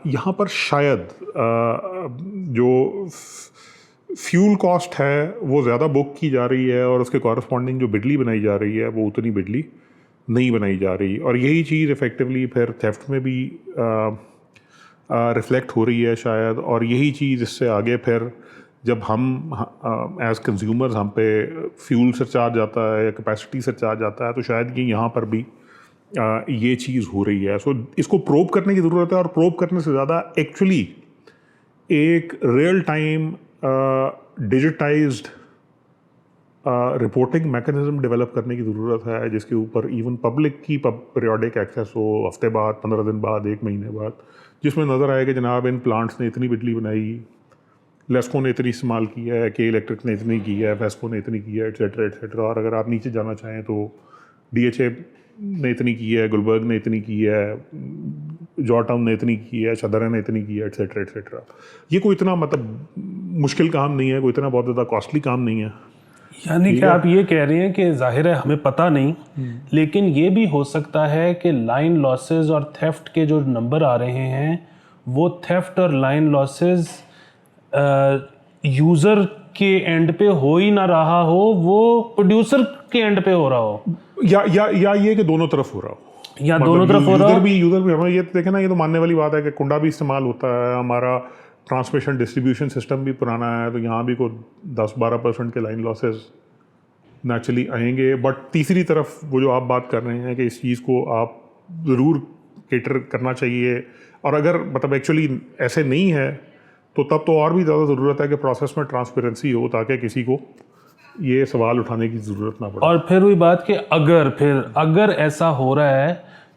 यहाँ पर शायद जो फ्यूल कॉस्ट है वो ज़्यादा बुक की जा रही है और उसके कॉरस्पॉन्डिंग जो बिजली बनाई जा रही है वो उतनी बिजली नहीं बनाई जा रही। और यही चीज़ इफ़ेक्टिवली फिर थेफ्ट में भी रिफ्लेक्ट हो रही है शायद। और यही चीज़ इससे आगे फिर जब हम एज़ कंज्यूमर्स हम पे फ्यूल सरचार्ज आता है या कैपेसिटी सरचार्ज आता है तो शायद ये यहाँ पर भी ये चीज़ हो रही है। सो इसको प्रोब करने की ज़रूरत है और प्रोब करने से ज़्यादा एक्चुअली एक real time digitised reporting mechanism develop करने की ज़रूरत है जिसके ऊपर इवन पब्लिक की पीरियोडिक एक्सेस हो, हफ्ते बाद, 15 दिन बाद, 1 महीने बाद, जिसमें नज़र आए कि जनाब इन प्लांट्स ने इतनी बिजली बनाई, लेस्को ने इतनी इस्तेमाल किया है, के इलेक्ट्रिक ने इतनी की है, वेस्को ने इतनी की है, एट्सेट्रा एट्सेट्रा। और अगर आप नीचे जाना चाहें तो DHA ने इतनी की है, गुलबर्ग ने इतनी की है, जॉर्ज टाउन ने इतनी की है, शदरा ने इतनी की है, एट्सेट्रा एट्सेट्रा। ये कोई इतना मतलब मुश्किल काम नहीं है, कोई इतना बहुत ज़्यादा कॉस्टली काम नहीं है। यानी कि आप ये कह रहे हैं कि जाहिर है हमें पता नहीं, लेकिन ये भी हो सकता है कि लाइन लॉसेस और थेफ्ट के जो नंबर आ रहे हैं वो थेफ्ट और लाइन लॉसेस यूज़र के एंड पे हो ही ना रहा हो, वो प्रोड्यूसर के एंड पे हो रहा हो, या ये कि दोनों तरफ हो रहा हो, या दोनों तरफ हो रहा हो। यूज़र भी हमें ये देखे ना, ये तो मानने वाली बात है कि कुंडा भी इस्तेमाल होता है, हमारा ट्रांसमिशन डिस्ट्रीब्यूशन सिस्टम भी पुराना है, तो यहाँ भी कोई 10-12% के लाइन लॉसेस नेचुरली आएंगे। बट तीसरी तरफ वो जो आप बात कर रहे हैं कि इस चीज़ को आप ज़रूर केटर करना चाहिए, और अगर मतलब एक्चुअली ऐसे नहीं है तो तब तो और भी ज़्यादा ज़रूरत है कि प्रोसेस में ट्रांसपेरेंसी हो, ताकि किसी को ये सवाल उठाने की ज़रूरत ना पड़े। और फिर वही बात कि अगर ऐसा हो रहा है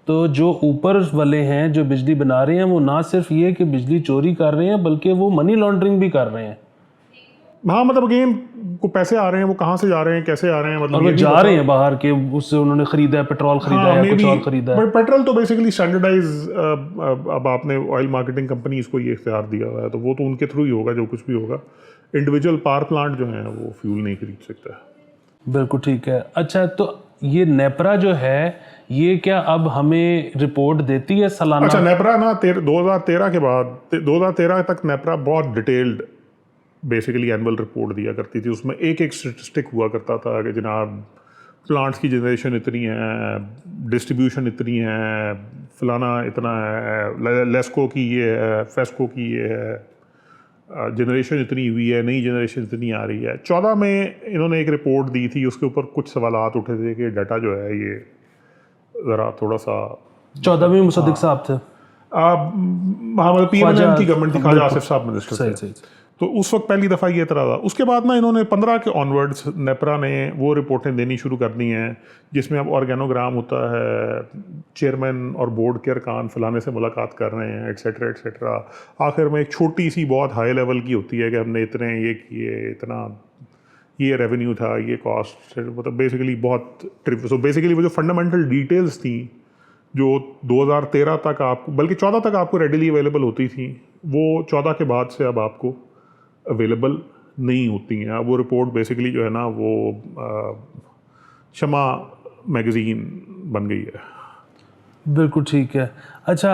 तो जो ऊपर वाले हैं जो बिजली बना रहे हैं वो ना सिर्फ ये कि बिजली चोरी कर रहे हैं, बल्कि वो मनी लॉन्ड्रिंग भी कर रहे हैं। हाँ, मतलब अगेन को पैसे आ रहे हैं, वो कहाँ से जा रहे हैं, कैसे आ रहे हैं, मतलब और वो जा रहे हैं बाहर के, उससे उन्होंने खरीदा है, पेट्रोल खरीदा है, कुछ और खरीदा है। बट पेट्रोल तो बेसिकली स्टैंडर्डाइज, अब आपने ऑयल मार्केटिंग कंपनीज को ये इख्तियार दिया हुआ है, तो वो तो उनके थ्रू ही होगा जो कुछ भी होगा। इंडिविजुअल पावर प्लांट जो है वो फ्यूल नहीं खरीद सकता। बिल्कुल ठीक है। अच्छा, तो ये नेपरा जो है ये क्या अब हमें रिपोर्ट देती है सालाना? अच्छा, नेपरा ना 2013 के बाद 2013 तक नेपरा बहुत डिटेल्ड बेसिकली एनुअल रिपोर्ट दिया करती थी। उसमें एक एक स्टेटिस्टिक हुआ करता था कि जनाब प्लांट्स की जनरेशन इतनी है, डिस्ट्रीब्यूशन इतनी है, फलाना इतना है, लेस्को की ये है, फेस्को की ये है, जनरेशन इतनी हुई है, नई जनरेशन इतनी आ रही है। 14 में इन्होंने एक रिपोर्ट दी थी, उसके ऊपर कुछ सवालात उठे थे कि डाटा जो है ये ज़रा थोड़ा सा। 14 में मुसद्दिक साहब थे, मतलब PMM की गवर्नमेंट थी, ख्वाजा आसिफ साहब मिनिस्टर थे। तो उस वक्त पहली दफ़ा ये तरह था। उसके बाद ना इन्होंने 15 के ऑनवर्ड्स नेपरा ने वो रिपोर्टें देनी शुरू कर दी हैं, जिसमें अब ऑर्गेनोग्राम होता है, चेयरमैन और बोर्ड के अरकान फलाने से मुलाकात कर रहे हैं, एट्सेट्रा एट्सेट्रा। आखिर में एक छोटी सी बहुत हाई लेवल की होती है कि हमने इतने ये किए, इतना ये रेवेन्यू था, ये कॉस्ट, मतलब बेसिकली बहुत ट्रिप। सो बेसिकली वो जो फंडामेंटल डिटेल्स थी जो 2013 तक आपको, बल्कि 14 तक आपको रेडिली अवेलेबल होती थी, वो 14 के बाद से अब आपको अवेलेबल नहीं होती हैं। अब वो रिपोर्ट बेसिकली जो है ना वो शमा मैगज़ीन बन गई है। बिल्कुल ठीक है। अच्छा,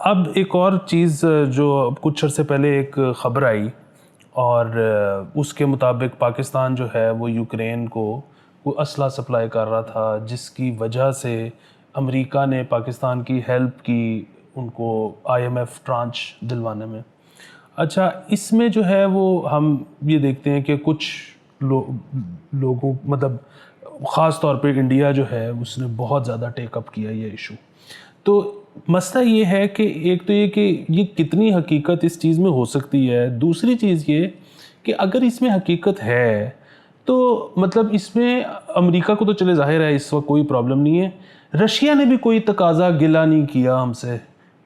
अब एक और चीज़ जो कुछ अर्से पहले एक ख़बर आई, और उसके मुताबिक पाकिस्तान जो है वो यूक्रेन को कोई असला सप्लाई कर रहा था, जिसकी वजह से अमेरिका ने पाकिस्तान की हेल्प की उनको IMF ट्रांच दिलवाने में। अच्छा, इसमें जो है वो हम ये देखते हैं कि कुछ लोगों, मतलब ख़ास तौर पे इंडिया जो है उसने बहुत ज़्यादा टेकअप किया ये इशू। तो मसला ये है कि एक तो ये कि ये कितनी हकीकत इस चीज़ में हो सकती है, दूसरी चीज़ ये कि अगर इसमें हकीकत है तो मतलब इसमें अमेरिका को तो चले ज़ाहिर है इस वक्त कोई प्रॉब्लम नहीं है, रशिया ने भी कोई तकाजा गिला नहीं किया हमसे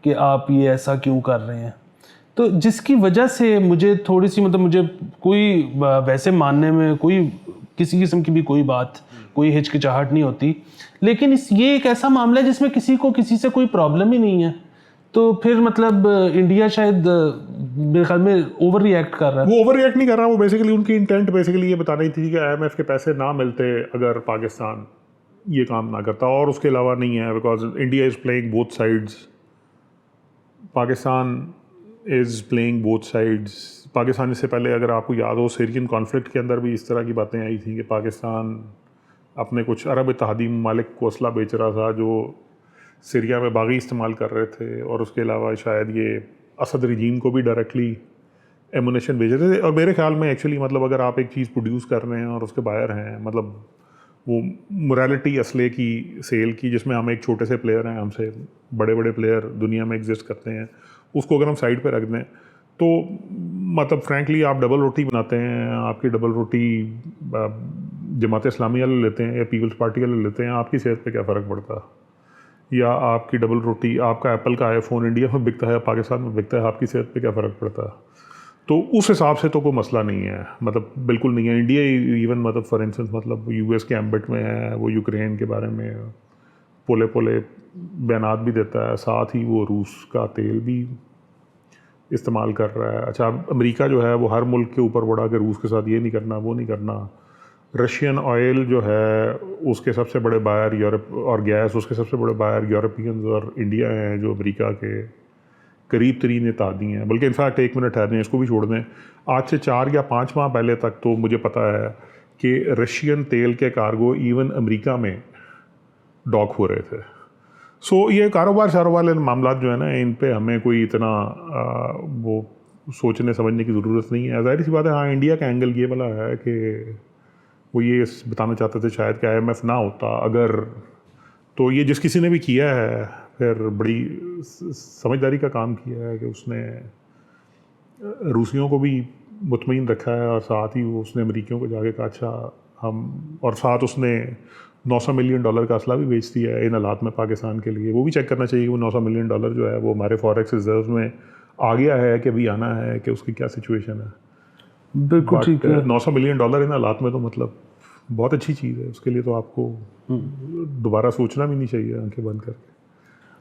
कि आप ये ऐसा क्यों कर रहे हैं। तो जिसकी वजह से मुझे थोड़ी सी, मतलब मुझे कोई वैसे मानने में कोई किसी किस्म की भी कोई बात, कोई हिचकिचाहट नहीं होती, लेकिन ये एक ऐसा मामला है जिसमें किसी को किसी से कोई प्रॉब्लम ही नहीं है। तो फिर मतलब इंडिया शायद मेरे ख्याल में ओवर रिएक्ट कर रहा है। वो ओवर रिएक्ट नहीं कर रहा, वो बेसिकली उनकी इंटेंट बेसिकली ये बतानी थी कि IMF के पैसे ना मिलते अगर पाकिस्तान ये काम ना करता, और उसके अलावा नहीं है, because India is playing both sides, Pakistan is playing both sides. Pakistan इससे पहले अगर आपको याद हो सीरियन कॉन्फ्लिक्ट के अंदर भी इस तरह की बातें आई थी कि पाकिस्तान अपने कुछ अरब इत्तेहादी ममालिक को असला बेच रहा था जो सीरिया में बागी इस्तेमाल कर रहे थे, और उसके अलावा शायद ये असद रजीम को भी डायरेक्टली एमुनेशन भेज रहे थे। और मेरे ख्याल में एक्चुअली मतलब अगर आप एक चीज़ प्रोड्यूस कर रहे हैं और उसके बायर हैं, मतलब वो मोरालिटी असले की सेल की, जिसमें हम एक छोटे से प्लेयर हैं, हमसे बड़े बड़े प्लेयर दुनिया में एग्जिस्ट करते हैं, उसको अगर हम साइड पे रख दें तो मतलब फ्रैंकली आप डबल रोटी बनाते हैं, आपकी डबल रोटी जमात इस्लामी वाले लेते हैं या पीपल्स पार्टी वाले लेते हैं, आपकी सेहत पे क्या फ़र्क पड़ता? या आपकी डबल रोटी, आपका एप्पल का आईफोन इंडिया में बिकता है, पाकिस्तान में बिकता है, आपकी सेहत पे क्या फ़र्क पड़ता? तो उस हिसाब से तो कोई मसला नहीं है, मतलब बिल्कुल नहीं है। इंडिया इवन मतलब फॉर इंस्टेंस मतलब यूएस के एम्बिट में है, वो यूक्रेन के बारे में पोले पोले बयानात भी देता है, साथ ही वो रूस का तेल भी इस्तेमाल कर रहा है। अच्छा, अमेरिका जो है वो हर मुल्क के ऊपर बढ़ा के रूस के साथ ये नहीं करना वो नहीं करना। रशियन ऑयल जो है उसके सबसे बड़े बायर यूरोप, और गैस उसके सबसे बड़े बायर यूरोपियंस और इंडिया हैं, जो अमेरिका के करीब तरीन इत्तेहादी हैं। बल्कि इनफैक्ट एक मिनट ठहर दें, इसको भी छोड़ दें, आज से 4 या 5 माह पहले तक तो मुझे पता है कि रशियन तेल के कार्गो इवन अमेरिका में डॉक हो रहे थे। सो ये कारोबार वाले मामला जो है ना, इन पे हमें कोई इतना वो सोचने समझने की ज़रूरत नहीं है। ज़ाहिर सी बात है, हाँ इंडिया का एंगल ये वाला है कि वो ये बताना चाहते थे शायद कि IMF ना होता अगर, तो ये जिस किसी ने भी किया है फिर बड़ी समझदारी का काम किया है कि उसने रूसियों को भी मुतमईन रखा है और साथ ही वो उसने अमेरिकियों को जाके कहा अच्छा हम, और साथ उसने $900 मिलियन का असला भी बेच दिया है इन हालात में पाकिस्तान के लिए। वो भी चेक करना चाहिए कि वो $900 मिलियन जो है वो हमारे फॉरेक्स रिजर्व में आ गया है कि अभी आना है, कि उसकी क्या सिचुएशन है। बिल्कुल ठीक है। $900 मिलियन इन हालात में तो मतलब बहुत अच्छी चीज़ है, उसके लिए तो आपको दोबारा सोचना भी नहीं चाहिए आंखें बंद करके।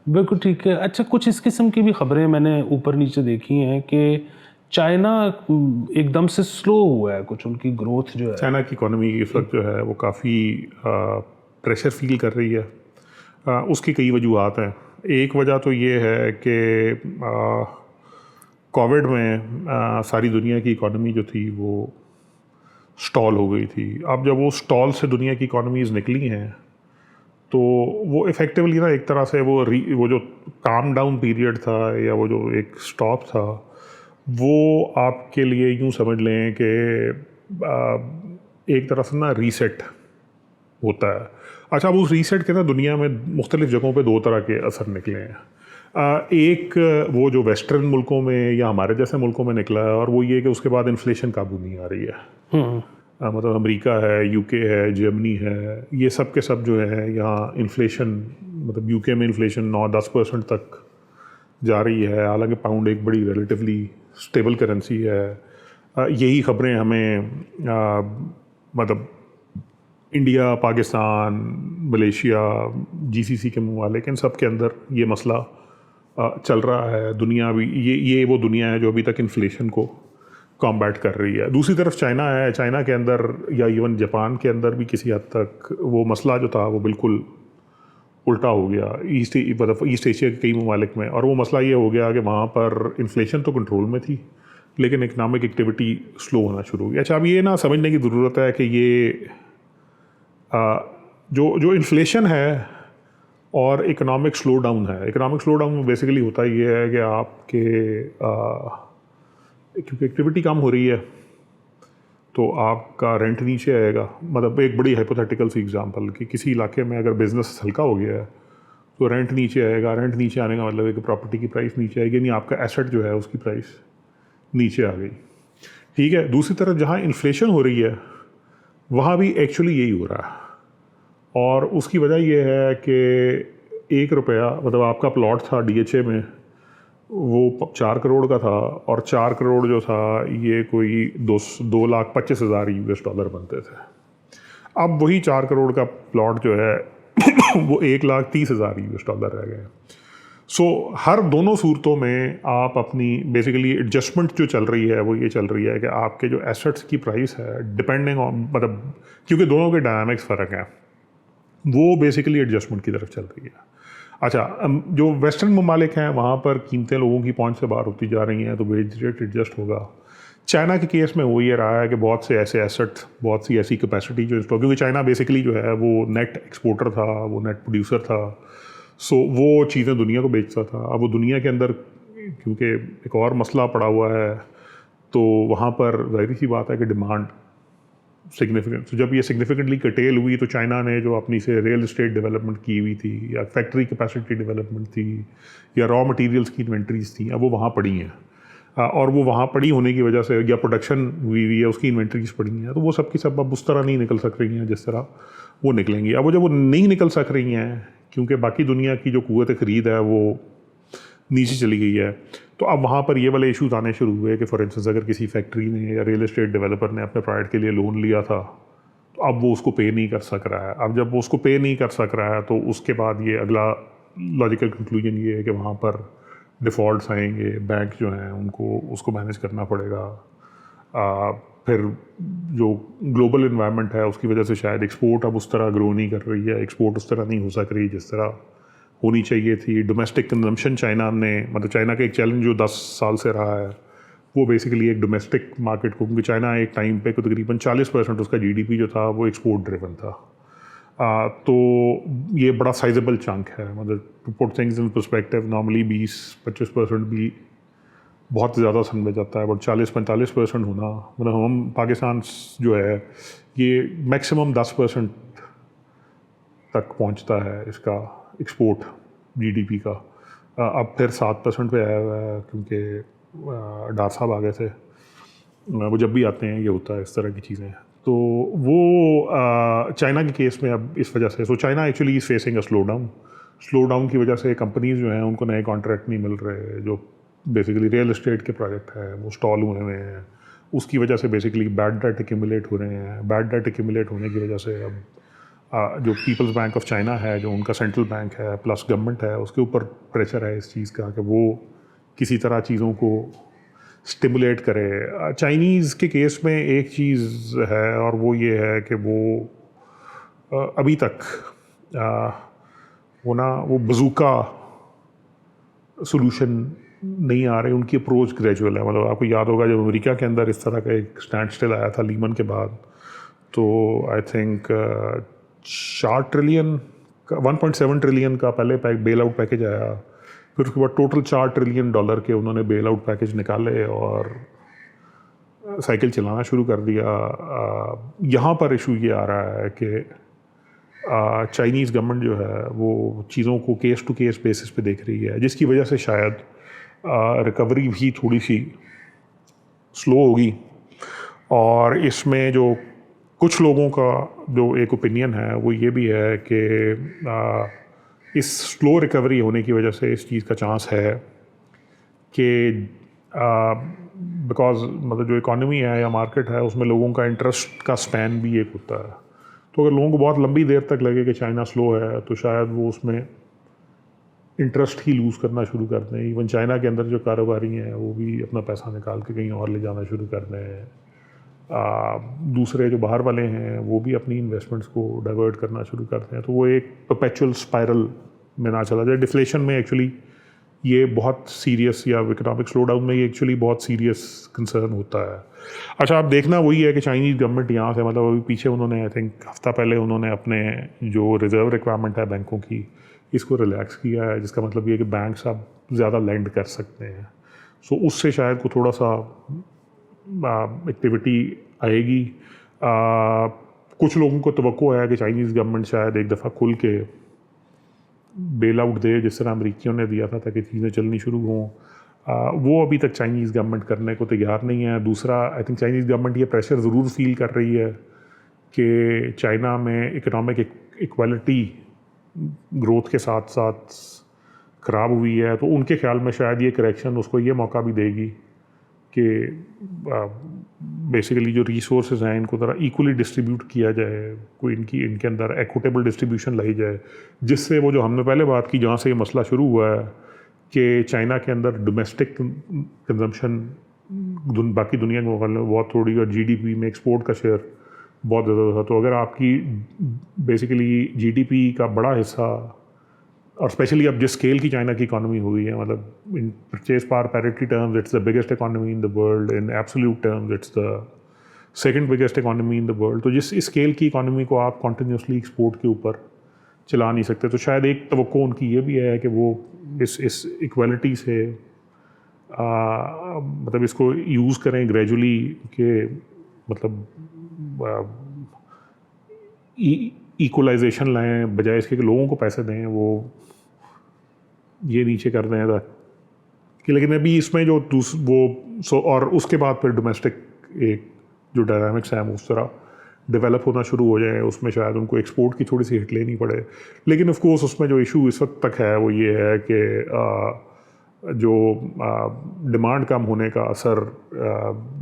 बिल्कुल ठीक है। अच्छा, कुछ इस किस्म की भी खबरें मैंने ऊपर नीचे देखी हैं कि चाइना एकदम से स्लो हुआ है, कुछ उनकी ग्रोथ जो है। चाइना की इकोनॉमी इस वक्त जो है वो काफ़ी प्रेशर फील कर रही है। उसकी कई वजूहत हैं। एक वजह तो ये है कि कोविड में सारी दुनिया की इकोनॉमी जो थी वो स्टॉल हो गई थी। अब जब वो स्टॉल से दुनिया की इकोनॉमीज़ निकली हैं तो वो इफ़ेक्टिवली ना एक तरह से वो जो काम डाउन पीरियड था या वो जो एक स्टॉप था, वो आपके लिए यूँ समझ लें कि एक तरह से ना रीसेट होता है। अच्छा, अब उस रीसेट के ना दुनिया में मुख्तलिफ़ जगहों पे 2 तरह के असर निकले हैं। एक वो जो वेस्टर्न मुल्कों में या हमारे जैसे मुल्कों में निकला है, और वो ये कि उसके बाद इन्फ्लेशन काबू नहीं आ रही है। मतलब अमेरिका है, यूके है, जर्मनी है, ये सब के सब जो है यहाँ इन्फ्लेशन, मतलब यूके में इन्फ्लेशन 9-10% तक जा रही है, हालांकि पाउंड एक बड़ी रिलेटिवली स्टेबल करेंसी है। यही खबरें हमें मतलब इंडिया, पाकिस्तान, मलेशिया, GCC के ममालिक, इन सब के अंदर ये मसला चल रहा है। दुनिया भी ये वो दुनिया है जो अभी तक इन्फ्लेशन को कॉम्बैट कर रही है। दूसरी तरफ चाइना है, चाइना के अंदर या इवन जापान के अंदर भी किसी हद तक वो मसला जो था वो बिल्कुल उल्टा हो गया ईस्ट एशिया के कई ममालिक में। और वो मसला ये हो गया कि वहाँ पर इन्फ्लेशन तो कंट्रोल में थी लेकिन इकनॉमिक एक्टिविटी स्लो होना शुरू हो गया। अच्छा, अब ये ना समझने की ज़रूरत है कि ये जो इन्फ्लेशन है और इकनॉमिक स्लो डाउन है, इकनॉमिक स्लो डाउन में बेसिकली होता ये है कि आपके क्योंकि एक्टिविटी कम हो रही है तो आपका रेंट नीचे आएगा। मतलब एक बड़ी हाइपोथेटिकल सी एग्जांपल कि किसी इलाके में अगर बिज़नेस हल्का हो गया है तो रेंट नीचे आएगा। रेंट नीचे आने का मतलब है कि प्रॉपर्टी की प्राइस नीचे आएगी, यानी आपका एसेट जो है उसकी प्राइस नीचे आ गई। ठीक है, दूसरी तरफ जहाँ इन्फ्लेशन हो रही है वहाँ भी एक्चुअली यही हो रहा है, और उसकी वजह यह है कि ₹1 मतलब आपका प्लॉट था DHA में वो 4 करोड़ का था, और 4 करोड़ जो था ये कोई $2,25,000 बनते थे। अब वही 4 करोड़ का प्लॉट जो है वो $1,30,000 रह गए। सो हर दोनों सूरतों में आप अपनी बेसिकली एडजस्टमेंट जो चल रही है वो ये चल रही है कि आपके जो एसेट्स की प्राइस है डिपेंडिंग ऑन, मतलब क्योंकि दोनों के डायनामिक्स फ़र्क हैं, वो बेसिकली एडजस्टमेंट की तरफ चल रही है। अच्छा, जो वेस्टर्न ममालिक हैं वहाँ पर कीमतें लोगों की पहुँच से बाहर होती जा रही हैं तो वेज रेट एडजस्ट होगा। चाइना के केस में वो ये रहा है कि बहुत से ऐसे एसेट, बहुत सी ऐसी कैपेसिटी जो इंस्टॉल, क्योंकि चाइना बेसिकली जो है वो नेट एक्सपोर्टर था, वो नेट प्रोड्यूसर था, सो वो चीज़ें दुनिया को बेचता था। अब वो दुनिया के अंदर क्योंकि एक और मसला पड़ा हुआ है तो वहाँ पर ज़ाहिर सी बात है कि डिमांड सिग्निफिकेंट, तो जब ये सिग्निफिकेंटली कटेल हुई तो चाइना ने जो अपनी से रियल इस्टेट डेवलपमेंट की हुई थी या फैक्ट्री कैपेसिटी डेवलपमेंट थी या रॉ मटेरियल्स की इन्वेंट्रीज थी, अब वो वहाँ पड़ी हैं, और वो वहाँ पड़ी होने की वजह से या प्रोडक्शन हुई है उसकी इन्वेंट्रीज पड़ी हैं, तो वो सब की सब अब उस तरह नहीं निकल सक रही हैं जिस तरह वो निकलेंगी। अब वो जब वो नहीं निकल सक रही हैं क्योंकि बाकी दुनिया की जो कुव्वत ख़रीद है वो नीचे चली गई है, तो अब वहाँ पर ये वाले इश्यूज आने शुरू हुए कि फॉर इंस्टेंस अगर किसी फैक्ट्री ने या रियल एस्टेट डेवलपर ने अपने प्रोजेक्ट के लिए लोन लिया था, तो अब वो उसको पे नहीं कर सक रहा है। अब जब वो उसको पे नहीं कर सक रहा है तो उसके बाद ये अगला लॉजिकल कंक्लूजन ये है कि वहाँ पर डिफ़ॉल्ट्स आएंगे, बैंक जो हैं उनको उसको मैनेज करना पड़ेगा। फिर जो ग्लोबल इन्वायरमेंट है उसकी वजह से शायद एक्सपोर्ट अब उस तरह ग्रो नहीं कर रही है, एक्सपोर्ट उस तरह नहीं हो सक रही जिस तरह होनी चाहिए थी। डोमेस्टिक कंजम्पशन चाइना ने, मतलब चाइना का एक चैलेंज जो 10 साल से रहा है वो बेसिकली एक डोमेस्टिक मार्केट को, क्योंकि चाइना एक टाइम पे तकरीबन 40% उसका जीडीपी जो था वो एक्सपोर्ट ड्रिवन था। तो ये बड़ा साइजेबल चंक है। मतलब to put things in perspective, normally 20-25% भी बहुत ज़्यादा समझा जाता है, बट 40-45% होना, मतलब हम पाकिस्तान जो है ये मैक्सिमम 10% तक पहुंचता है इसका एक्सपोर्ट जीडीपी का। अब फिर 7% पे आया हुआ है क्योंकि डार साहब आ गए थे। वो जब भी आते हैं ये होता है इस तरह की चीज़ें। तो वो चाइना के केस में अब इस वजह से, so China actually is facing a slow down की वजह से कंपनीज जो हैं उनको नए कॉन्ट्रैक्ट नहीं मिल रहे। जो बेसिकली रियल एस्टेट के प्रोजेक्ट है वो स्टॉल हुए हुए हैं। उसकी वजह से बेसिकली बैड डेट एक्यूमुलेट हो रहे हैं। बैड डेट एक्यूमुलेट होने की वजह से अब जो पीपल्स बैंक ऑफ चाइना है, जो उनका सेंट्रल बैंक है प्लस गवर्नमेंट है, उसके ऊपर प्रेशर है इस चीज़ का कि वो किसी तरह चीज़ों को स्टिमुलेट करे। चाइनीज़ के केस में एक चीज़ है और वो ये है कि वो अभी तक वो बजूका सोल्यूशन नहीं आ रहे। उनकी अप्रोच ग्रेजुअल है। मतलब आपको याद होगा जब अमेरिका के अंदर इस तरह का एक स्टैंड स्टिल आया था लीमन के बाद, तो आई थिंक 4 ट्रिलियन का 1.7 ट्रिलियन का पहले बेल आउट पैकेज आया, फिर उसके बाद टोटल $4 ट्रिलियन के उन्होंने बेल आउट पैकेज निकाले और साइकिल चलाना शुरू कर दिया। यहाँ पर इशू ये आ रहा है कि चाइनीज़ गवर्नमेंट जो है वो चीज़ों को केस टू केस बेसिस पे देख रही है, जिसकी वजह से शायद रिकवरी भी थोड़ी सी स्लो होगी। और इसमें जो कुछ लोगों का जो एक ओपिनियन है वो ये भी है कि इस स्लो रिकवरी होने की वजह से इस चीज़ का चांस है कि बिकॉज मतलब जो इकॉनमी है या मार्केट है उसमें लोगों का इंटरेस्ट का स्पैन भी एक होता है। तो अगर लोगों को बहुत लंबी देर तक लगे कि चाइना स्लो है तो शायद वो उसमें इंटरेस्ट ही लूज़ करना शुरू कर दें। इवन चाइना के अंदर जो कारोबारी हैं वो भी अपना पैसा निकाल के कहीं और ले जाना शुरू कर दें। दूसरे जो बाहर वाले हैं वो भी अपनी इन्वेस्टमेंट्स को डाइवर्ट करना शुरू करते हैं। तो वो एक परपेचुअल स्पाइरल में ना चला जाए। डिफ्लेशन में एक्चुअली ये बहुत सीरियस, या इकोनॉमिक स्लो डाउन में ये एक्चुअली बहुत सीरियस कंसर्न होता है। अच्छा, आप देखना वही है कि चाइनीज़ गवर्नमेंट यहाँ से, मतलब अभी पीछे उन्होंने आई थिंक हफ्ता पहले उन्होंने अपने जो रिज़र्व रिक्वायरमेंट है बैंकों की इसको रिलैक्स किया है, जिसका मतलब ये है कि बैंक्स अब ज़्यादा लेंड कर सकते हैं। सो उससे शायद को थोड़ा सा एक्टिविटी आएगी। कुछ लोगों को तवक्को है कि चाइनीज़ गवर्नमेंट शायद एक दफ़ा खुल के बेल आउट दे, जिस तरह अमरीकियों ने दिया था, ताकि चीज़ें चलनी शुरू हों। वो अभी तक चाइनीज़ गवर्नमेंट करने को तैयार नहीं है। दूसरा, आई थिंक चाइनीज़ गवर्नमेंट ये प्रेशर ज़रूर फील कर रही है कि चाइना में इकोनॉमिक इक्वालिटी ग्रोथ के साथ साथ ख़राब हुई है। तो उनके ख्याल में शायद ये करेक्शन उसको ये मौका भी देगी कि बेसिकली जो रिसोर्सेज हैं इनको ज़रा इक्वली डिस्ट्रीब्यूट किया जाए, कोई इनके अंदर एक्विटेबल डिस्ट्रीब्यूशन लाई जाए, जिससे वो जो हमने पहले बात की जहाँ से ये मसला शुरू हुआ है कि चाइना के अंदर डोमेस्टिक कंजम्पशन बाकी दुनिया के मुकाबले में बहुत थोड़ी और जीडीपी में एक्सपोर्ट का शेयर बहुत ज़्यादा था। तो अगर आपकी बेसिकली जीडीपी का बड़ा हिस्सा, और स्पेशली अब जिस स्केल की चाइना की इकॉनमी हुई है, मतलब in purchase power parity terms it's the biggest economy in the world, in absolute terms it's the second biggest economy in the world. तो जिस स्केल की इकॉनमी को आप कॉन्टीन्यूसली एक्सपोर्ट के ऊपर चला नहीं सकते, तो शायद एक तवक्को उनकी ये भी है कि वो इस इक्वालिटी से मतलब इसको यूज़ करें ग्रेजुअली, कि मतलब इक्वलाइजेशन लाएँ, बजाय इसके कि लोगों को पैसे दें वो ये नीचे कर दें था कि। लेकिन अभी इसमें जो और उसके बाद फिर डोमेस्टिक एक जो डायनामिक्स हैं उस तरह डेवलप होना शुरू हो जाए, उसमें शायद उनको एक्सपोर्ट की थोड़ी सी हिट लेनी पड़े। लेकिन ऑफ कोर्स उसमें जो इशू इस वक्त तक है वो ये है कि जो डिमांड कम होने का असर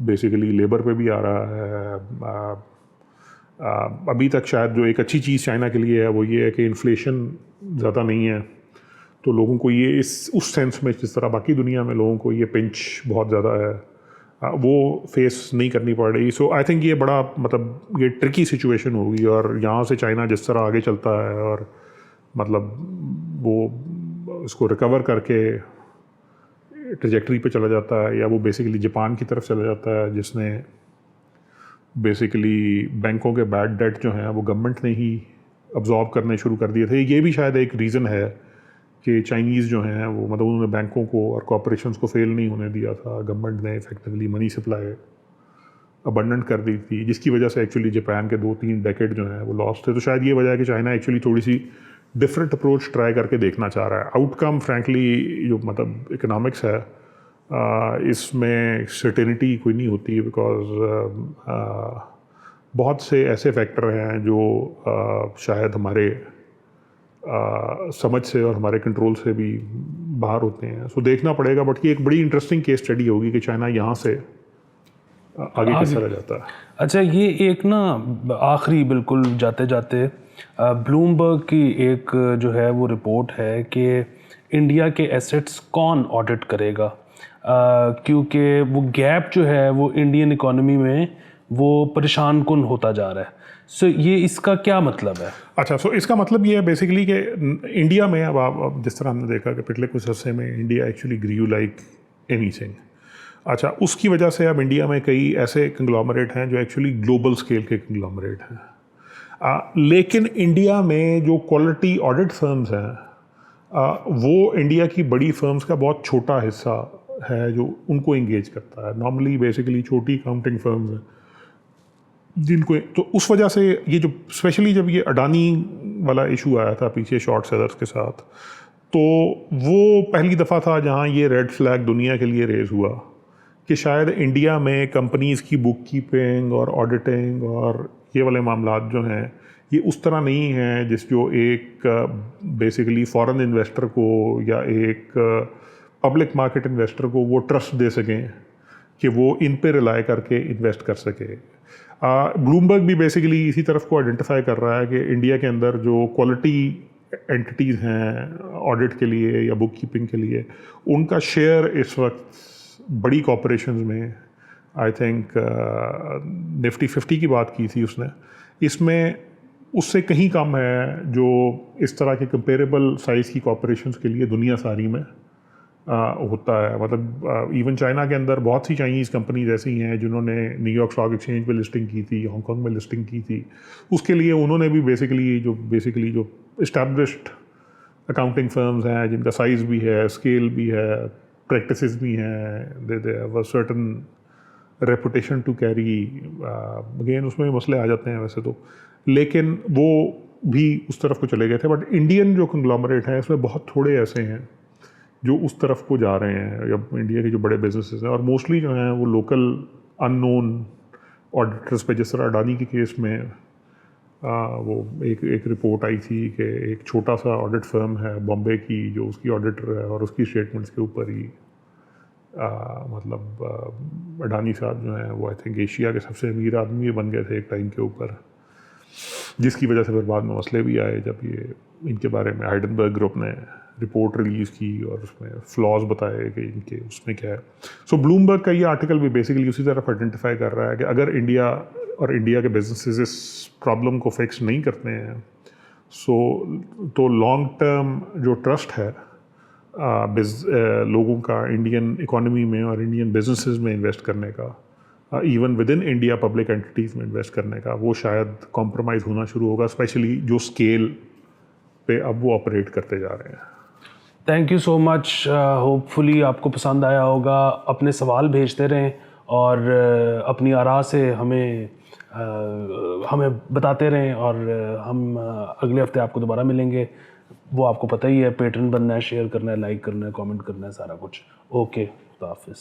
बेसिकली लेबर पे भी आ रहा है। अभी तक शायद जो एक अच्छी चीज़ चाइना के लिए है वो ये है कि इन्फ्लेशन ज़्यादा नहीं है, तो लोगों को ये उस सेंस में जिस तरह बाकी दुनिया में लोगों को ये पिंच बहुत ज़्यादा है वो फेस नहीं करनी पड़ रही। सो आई थिंक ये बड़ा मतलब ये ट्रिकी सिचुएशन होगी, और यहाँ से चाइना जिस तरह आगे चलता है और मतलब वो इसको रिकवर करके ट्रजेक्टरी पे चला जाता है, या वो बेसिकली जापान की तरफ चला जाता है जिसने बेसिकली बैंकों के बैड डेट जो हैं वो गवर्नमेंट ने ही अब्जॉर्ब करने शुरू कर दिए थे। ये भी शायद एक रीज़न है कि चाइनीज़ जो हैं वो मतलब उन्होंने बैंकों को और कॉरपोरेशंस को फेल नहीं होने दिया था। गवर्नमेंट ने इफेक्टिवली मनी सप्लाई अबंडेंट कर दी थी, जिसकी वजह से एक्चुअली जापान के 2-3 डेकेड जो हैं वो लॉस्ट थे। तो शायद ये वजह है कि चाइना एक्चुअली थोड़ी सी डिफरेंट अप्रोच ट्राई करके देखना चाह रहा है। आउटकम फ्रैंकली जो मतलब इकोनॉमिक्स है इसमें सर्टेनिटी कोई नहीं होती, बिकॉज बहुत से ऐसे फैक्टर हैं जो शायद हमारे समझ से और हमारे कंट्रोल से भी बाहर होते हैं। सो देखना पड़ेगा, बट ये एक बड़ी इंटरेस्टिंग केस स्टडी होगी कि चाइना यहाँ से आगे कैसे रह जाता है। अच्छा, ये एक ना आखिरी बिल्कुल जाते जाते ब्लूमबर्ग की एक जो है वो रिपोर्ट है कि इंडिया के एसेट्स कौन ऑडिट करेगा, क्योंकि वो गैप जो है वो इंडियन इकोनॉमी में वो परेशान कुन होता जा रहा है। सो ये इसका क्या मतलब है? अच्छा, सो इसका मतलब ये है बेसिकली कि इंडिया में अब जिस तरह हमने देखा कि पिछले कुछ अर्से में India actually grew like anything. अच्छा, उसकी वजह से अब इंडिया में कई ऐसे कंग्लोमरेट हैं जो एक्चुअली ग्लोबल स्केल के कंग्लोमरेट हैं, लेकिन इंडिया में जो क्वालिटी ऑडिट फर्म्स हैं वो इंडिया की बड़ी फर्म्स का बहुत छोटा हिस्सा है जो उनको इंगेज करता है। नॉर्मली बेसिकली छोटी अकाउंटिंग फर्म्स हैं जिनको, तो उस वजह से ये जो स्पेशली जब ये अडानी वाला इशू आया था पीछे शॉर्ट सेलर्स के साथ, तो वो पहली दफ़ा था जहाँ ये रेड फ्लैग दुनिया के लिए रेज हुआ कि शायद इंडिया में कंपनीज़ की बुक कीपिंग और ऑडिटिंग और ये वाले मामलात जो हैं ये उस तरह नहीं हैं जिस जो एक बेसिकली फॉरेन इन्वेस्टर को या एक पब्लिक मार्केट इन्वेस्टर को वो ट्रस्ट दे सकें कि वो इन पे रिलाई करके इन्वेस्ट कर सके। ब्लूमबर्ग भी बेसिकली इसी तरफ को आइडेंटिफाई कर रहा है कि इंडिया के अंदर जो क्वालिटी एंटिटीज़ हैं ऑडिट के लिए या बुक कीपिंग के लिए, उनका शेयर इस वक्त बड़ी कॉरपोरेशंस में आई थिंक निफ्टी 50 की बात की थी उसने, इसमें उससे कहीं कम है जो इस तरह के कंपेरेबल साइज़ की कॉरपोरेशंस के लिए दुनिया सारी में होता है। मतलब इवन चाइना के अंदर बहुत सी चाइनीज़ कंपनीज ऐसी हैं जिन्होंने न्यूयॉर्क स्टॉक एक्सचेंज पे लिस्टिंग की थी, हांगकांग में लिस्टिंग की थी। उसके लिए उन्होंने भी बेसिकली जो इस्टेब्लिश्ड अकाउंटिंग फर्म्स हैं जिनका साइज़ भी है, स्केल भी है, प्रैक्टिसेस भी हैं, they have a certain reputation to carry. Again उसमें भी मसले आ जाते हैं वैसे तो, लेकिन वो भी उस तरफ को चले गए थे। बट इंडियन जो कंग्लोमरेट है इसमें बहुत थोड़े ऐसे हैं जो उस तरफ को जा रहे हैं, या इंडिया के जो बड़े बिजनेसेस हैं, और मोस्टली जो हैं वो लोकल अननोन ऑडिटर्स पे, जिस तरह अडानी के केस में वो एक रिपोर्ट आई थी कि एक छोटा सा ऑडिट फर्म है बॉम्बे की जो उसकी ऑडिटर है और उसकी स्टेटमेंट्स के ऊपर ही मतलब अडानी साहब जो हैं वो आई थिंक एशिया के सबसे अमीर आदमी बन गए थे एक टाइम के ऊपर, जिसकी वजह से फिर बाद में मसले भी आए जब ये इनके बारे में हाइडेनबर्ग ग्रुप ने रिपोर्ट रिलीज़ की और उसमें फ्लॉज बताए कि इनके उसमें क्या है। सो ब्लूमबर्ग का ये आर्टिकल भी बेसिकली उसी तरफ आइडेंटिफाई कर रहा है कि अगर इंडिया और इंडिया के बिजनेसेस इस प्रॉब्लम को फिक्स नहीं करते हैं तो लॉन्ग टर्म जो ट्रस्ट है लोगों का इंडियन इकोनॉमी में और इंडियन बिजनेसेस में इन्वेस्ट करने का, even with in India public entities में इन्वेस्ट करने का, वो शायद कॉम्प्रोमाइज़ होना शुरू होगा, स्पेशली जो स्केल पे अब वो ऑपरेट करते जा रहे हैं। Thank you so much. Hopefully आपको पसंद आया होगा। अपने सवाल भेजते रहें और अपनी आरा से हमें बताते रहें, और हम अगले हफ्ते आपको दोबारा मिलेंगे। वो आपको पता ही है, पैटर्न बनना है, शेयर करना है, लाइक करना है, कमेंट करना है, सारा कुछ। ओके, खुदा हाफिज़।